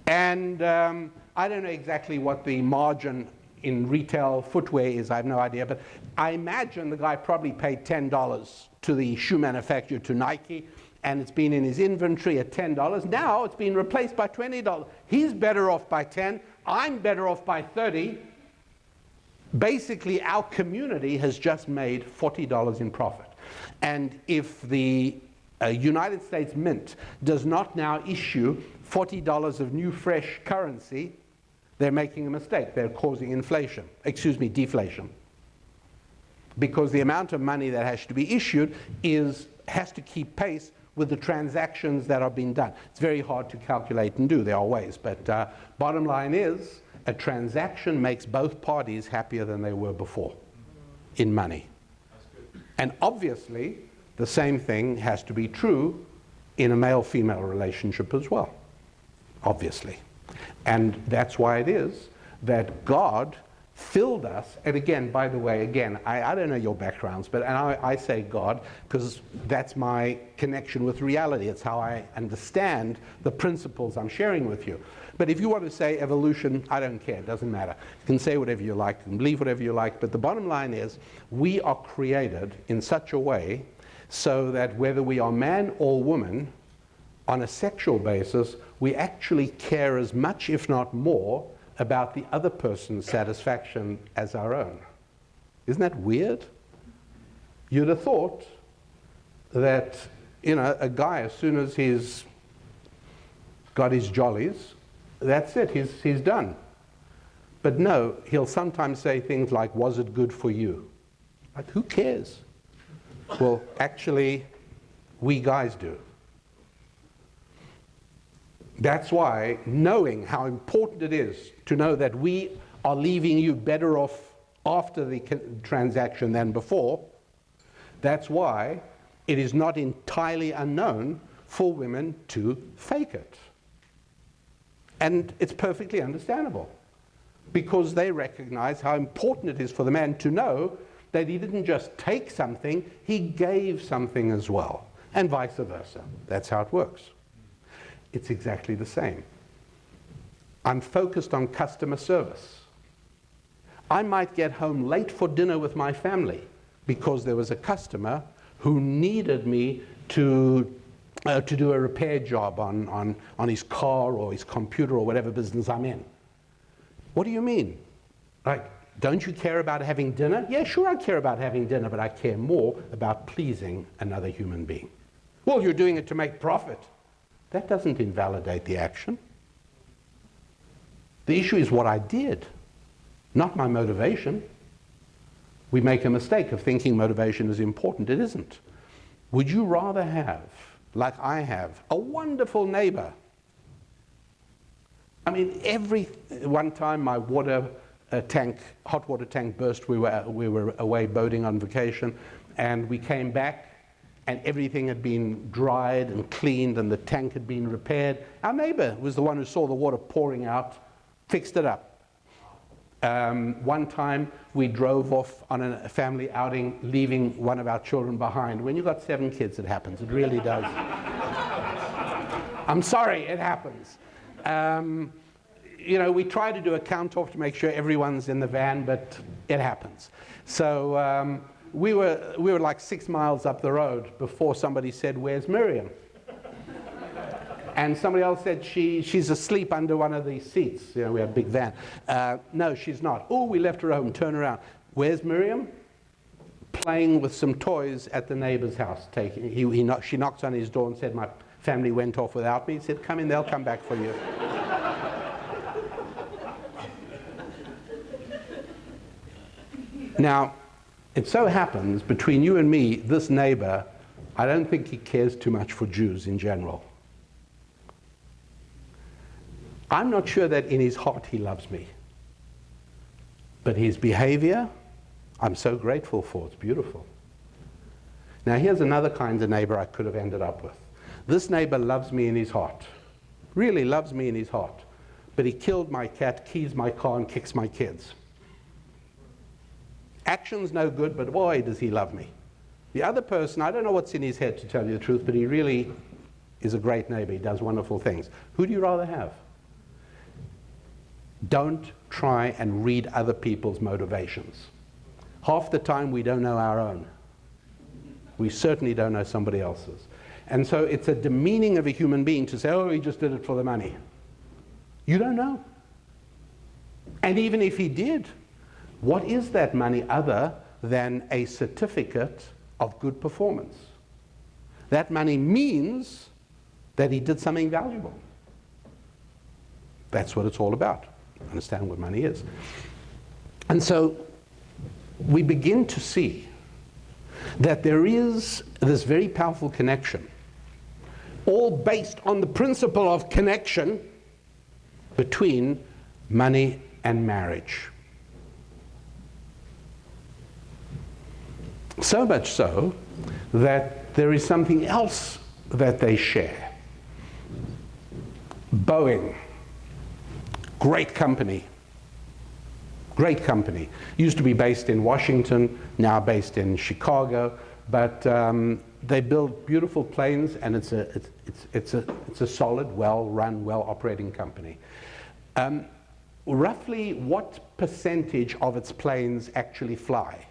And I don't know exactly what the margin in retail footwear is. I have no idea, but I imagine the guy probably paid $10 to the shoe manufacturer, to Nike, and it's been in his inventory at $10. Now it's been replaced by $20. He's better off by 10. I'm better off by 30. Basically, our community has just made $40 in profit. And if the United States Mint does not now issue $40 of new fresh currency, they're making a mistake. They're causing inflation, deflation. Because the amount of money that has to be issued has to keep pace with the transactions that are being done. It's very hard to calculate and do. There are ways, but bottom line is, a transaction makes both parties happier than they were before in money. And obviously, the same thing has to be true in a male-female relationship as well, obviously. And that's why it is that God filled us, and again, by the way, I don't know your backgrounds, but I say God because that's my connection with reality. It's how I understand the principles I'm sharing with you. But if you want to say evolution, I don't care, it doesn't matter. You can say whatever you like, you can believe whatever you like, but the bottom line is, we are created in such a way so that whether we are man or woman, on a sexual basis, we actually care as much, if not more, about the other person's satisfaction as our own. Isn't that weird? You'd have thought that, a guy, as soon as he's got his jollies, that's it, he's done. But no, he'll sometimes say things like, was it good for you? Like, who cares? Well, actually, we guys do. That's why knowing how important it is to know that we are leaving you better off after the transaction than before, that's why it is not entirely unknown for women to fake it. And it's perfectly understandable because they recognize how important it is for the man to know that he didn't just take something, he gave something as well, and vice versa. That's how it works. It's exactly the same. I'm focused on customer service. I might get home late for dinner with my family because there was a customer who needed me to do a repair job on his car or his computer or whatever business I'm in. What do you mean? Like, don't you care about having dinner? Yeah, sure I care about having dinner, but I care more about pleasing another human being. Well, you're doing it to make profit. That doesn't invalidate the action. The issue is what I did, not my motivation. We make a mistake of thinking motivation is important. It isn't. Would you rather have, like I have, a wonderful neighbor? I mean, one time my hot water tank burst. We were away boating on vacation, and we came back, and everything had been dried and cleaned, and the tank had been repaired. Our neighbor was the one who saw the water pouring out, fixed it up. One time we drove off on a family outing, leaving one of our children behind. When you've got 7 kids, it happens. It really does. I'm sorry, it happens. We try to do a count-off to make sure everyone's in the van, but it happens. So we were like 6 miles up the road before somebody said, "Where's Miriam?" And somebody else said, she's asleep under one of these seats. We have a big van. No, she's not. Oh, we left her home. Turn around. Where's Miriam? Playing with some toys at the neighbor's house. She knocked on his door and said, "My family went off without me." He said, "Come in, they'll come back for you." Now, it so happens, between you and me, this neighbor, I don't think he cares too much for Jews in general. I'm not sure that in his heart he loves me. But his behavior, I'm so grateful for. It's beautiful. Now, here's another kind of neighbor I could have ended up with. This neighbor loves me in his heart. Really loves me in his heart. But he killed my cat, keys my car, and kicks my kids. Action's no good, but boy, does he love me. The other person, I don't know what's in his head, to tell you the truth, but he really is a great neighbor. He does wonderful things. Who do you rather have? Don't try and read other people's motivations. Half the time we don't know our own. We certainly don't know somebody else's. And so it's a demeaning of a human being to say, "Oh, he just did it for the money." You don't know. And even if he did, what is that money other than a certificate of good performance? That money means that he did something valuable. That's what it's all about. Understand what money is. And so we begin to see that there is this very powerful connection, all based on the principle of connection between money and marriage. So much so that there is something else that they share. Boeing, great company. Great company. Used to be based in Washington, now based in Chicago, but they build beautiful planes, and it's a solid, well-run, well-operating company. Roughly what percentage of its planes actually fly?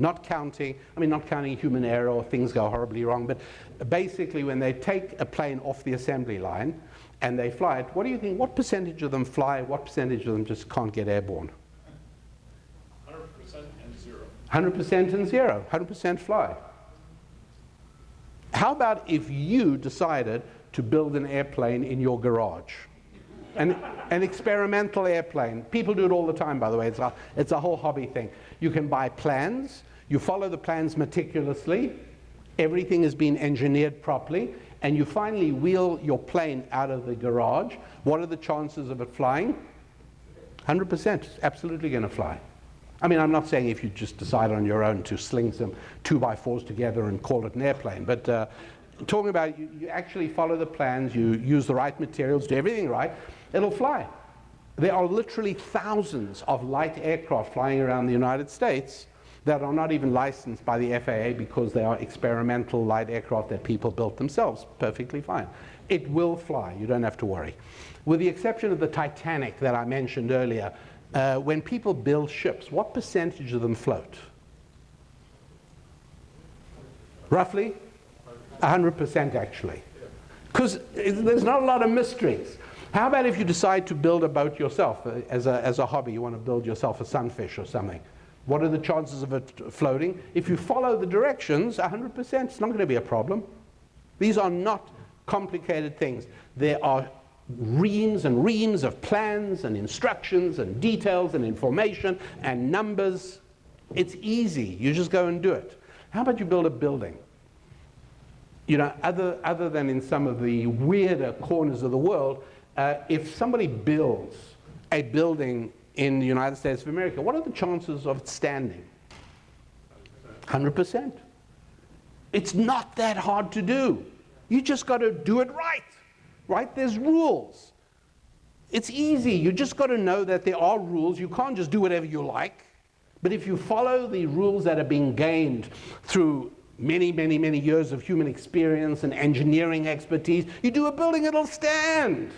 Not counting human error or things go horribly wrong, but basically when they take a plane off the assembly line and they fly it, what do you think, what percentage of them fly, what percentage of them just can't get airborne? 100% and 0. 100% and 0, 100% fly. How about if you decided to build an airplane in your garage? An experimental airplane. People do it all the time, by the way. It's a whole hobby thing. You can buy plans. You follow the plans meticulously. Everything has been engineered properly. And you finally wheel your plane out of the garage. What are the chances of it flying? 100%. It's absolutely going to fly. I mean, I'm not saying if you just decide on your own to sling some 2x4s together and call it an airplane, but talking about you actually follow the plans, you use the right materials, do everything right, it'll fly. There are literally thousands of light aircraft flying around the United States that are not even licensed by the FAA because they are experimental light aircraft that people built themselves. Perfectly fine. It will fly. You don't have to worry. With the exception of the Titanic that I mentioned earlier, when people build ships, what percentage of them float? Roughly? 100% actually. Because there's not a lot of mysteries. How about if you decide to build a boat yourself as a hobby? You want to build yourself a sunfish or something. What are the chances of it floating? If you follow the directions, 100%, it's not going to be a problem. These are not complicated things. There are reams and reams of plans and instructions and details and information and numbers. It's easy. You just go and do it. How about you build a building? You know, other than in some of the weirder corners of the world, if somebody builds a building in the United States of America, what are the chances of it standing? 100%. It's not that hard to do. You just got to do it right. Right? There's rules. It's easy. You just got to know that there are rules. You can't just do whatever you like. But if you follow the rules that are being gained through many, many, many years of human experience and engineering expertise, you do a building, it'll stand.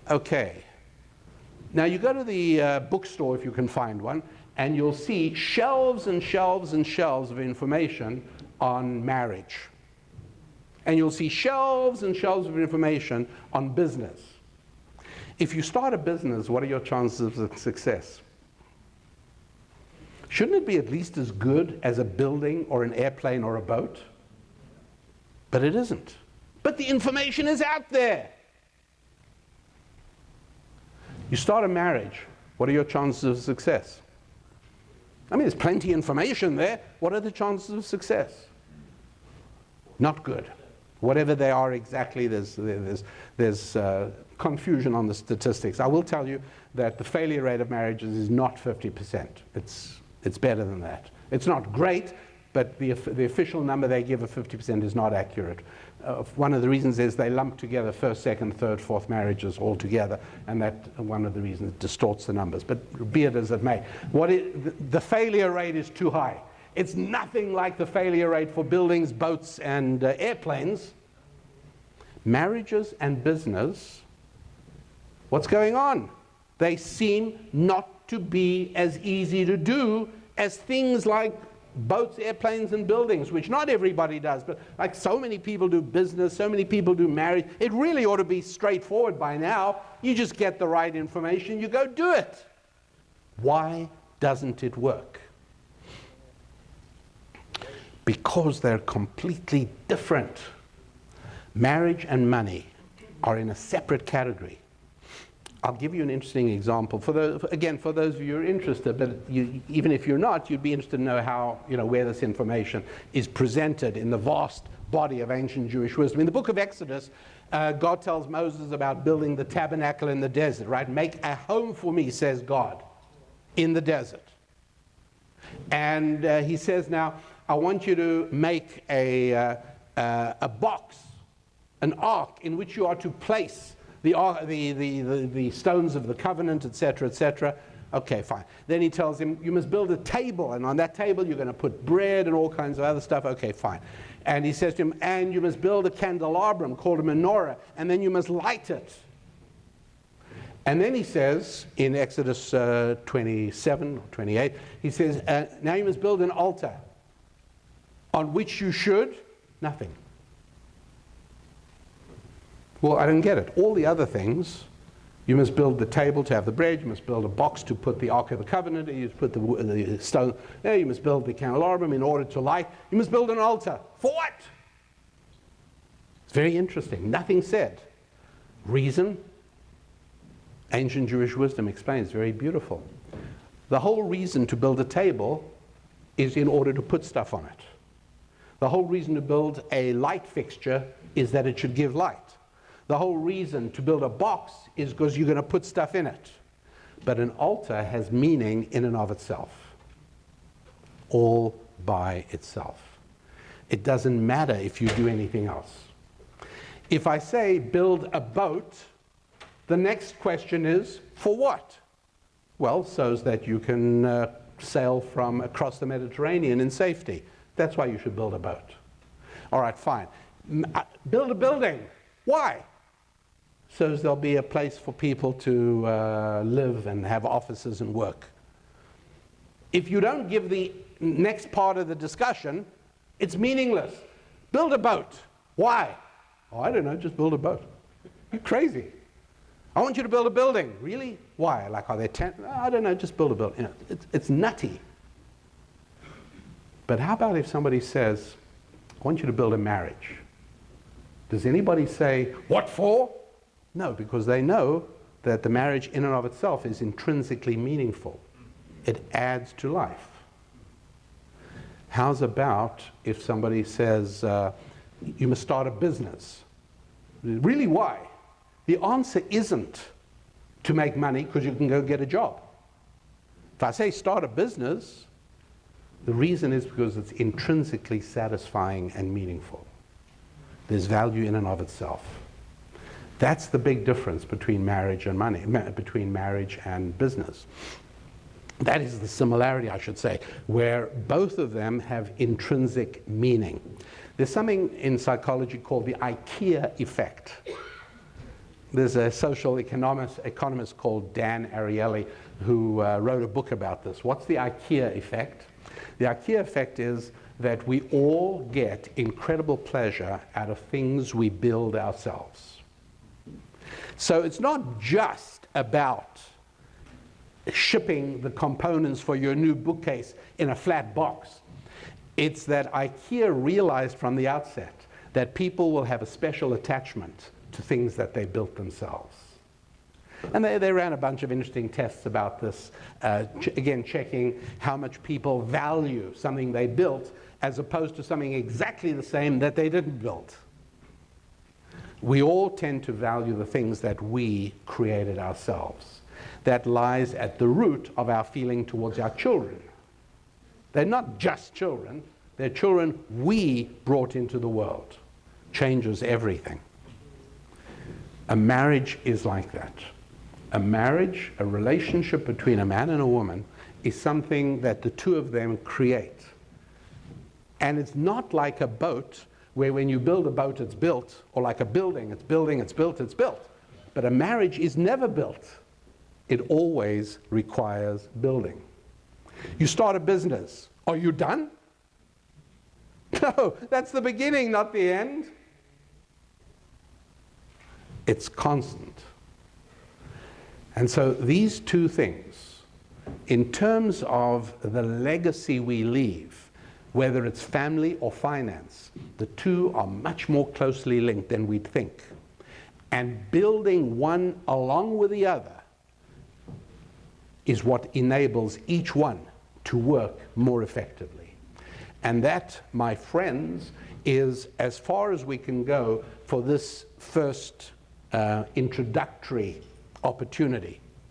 Okay. Now you go to the bookstore, if you can find one, and you'll see shelves and shelves and shelves of information on marriage. And you'll see shelves and shelves of information on business. If you start a business, what are your chances of success? Shouldn't it be at least as good as a building or an airplane or a boat? But it isn't. But the information is out there. You start a marriage, what are your chances of success? I mean, there's plenty of information there. What are the chances of success? Not good. Whatever they are exactly, there's confusion on the statistics. I will tell you that the failure rate of marriages is not 50%. It's better than that. It's not great, but the official number they give of 50% is not accurate. One of the reasons is they lump together first, second, third, fourth marriages all together, and that one of the reasons distorts the numbers. But be it as it may, the failure rate is too high. It's nothing like the failure rate for buildings, boats, and airplanes. Marriages and business, what's going on? They seem not to be as easy to do as things like boats, airplanes, and buildings, which not everybody does, but like so many people do business, so many people do marriage. It really ought to be straightforward by now. You just get the right information, you go do it. Why doesn't it work? Because they're completely different. Marriage and money are in a separate category. I'll give you an interesting example. For those of you who are interested, but even if you're not, you'd be interested to know how, where this information is presented in the vast body of ancient Jewish wisdom. In the book of Exodus, God tells Moses about building the tabernacle in the desert, right? Make a home for me, says God, in the desert. And he says, now, I want you to make a box, an ark, in which you are to place the stones of the covenant, etc., etc. Okay, fine. Then he tells him, you must build a table, and on that table you're going to put bread and all kinds of other stuff. Okay, fine. And he says to him, and you must build a candelabrum called a menorah, and then you must light it. And then he says, in Exodus 27 or 28, he says, now you must build an altar on which you should nothing. Well, I don't get it. All the other things, you must build the table to have the bread, you must build a box to put the Ark of the Covenant, you must put the stone there, you must build the candelabrum in order to light, you must build an altar. For what? It's very interesting. Nothing said. Reason, ancient Jewish wisdom explains, very beautiful. The whole reason to build a table is in order to put stuff on it. The whole reason to build a light fixture is that it should give light. The whole reason to build a box is because you're going to put stuff in it. But an altar has meaning in and of itself, all by itself. It doesn't matter if you do anything else. If I say build a boat, the next question is, for what? Well, so that you can sail from across the Mediterranean in safety. That's why you should build a boat. All right, fine. Build a building. Why? So there'll be a place for people to live and have offices and work. If you don't give the next part of the discussion, it's meaningless. Build a boat. Why? Oh, I don't know, just build a boat. You're crazy. I want you to build a building. Really? Why? Like, are there 10? I don't know, just build a building. You know, it's nutty. But how about if somebody says, I want you to build a marriage? Does anybody say, what for? No, because they know that the marriage in and of itself is intrinsically meaningful. It adds to life. How's about if somebody says, you must start a business? Really, why? The answer isn't to make money because you can go get a job. If I say start a business, the reason is because it's intrinsically satisfying and meaningful. There's value in and of itself. That's the big difference between marriage and money, between marriage and business. That is the similarity, I should say, where both of them have intrinsic meaning. There's something in psychology called the IKEA effect. There's a social economist called Dan Ariely who wrote a book about this. What's the IKEA effect? The IKEA effect is that we all get incredible pleasure out of things we build ourselves. So it's not just about shipping the components for your new bookcase in a flat box. It's that IKEA realized from the outset that people will have a special attachment to things that they built themselves. And they ran a bunch of interesting tests about this, again, checking how much people value something they built as opposed to something exactly the same that they didn't build. We all tend to value the things that we created ourselves. That lies at the root of our feeling towards our children. They're not just children, they're children we brought into the world. Changes everything. A marriage is like that. A marriage, a relationship between a man and a woman, is something that the two of them create. And it's not like a boat where when you build a boat it's built, or like a building, it's building, it's built, it's built. But a marriage is never built. It always requires building. You start a business. Are you done? No, that's the beginning, not the end. It's constant. And so these two things, in terms of the legacy we leave, whether it's family or finance, the two are much more closely linked than we'd think. And building one along with the other is what enables each one to work more effectively. And that, my friends, is as far as we can go for this first introductory opportunity.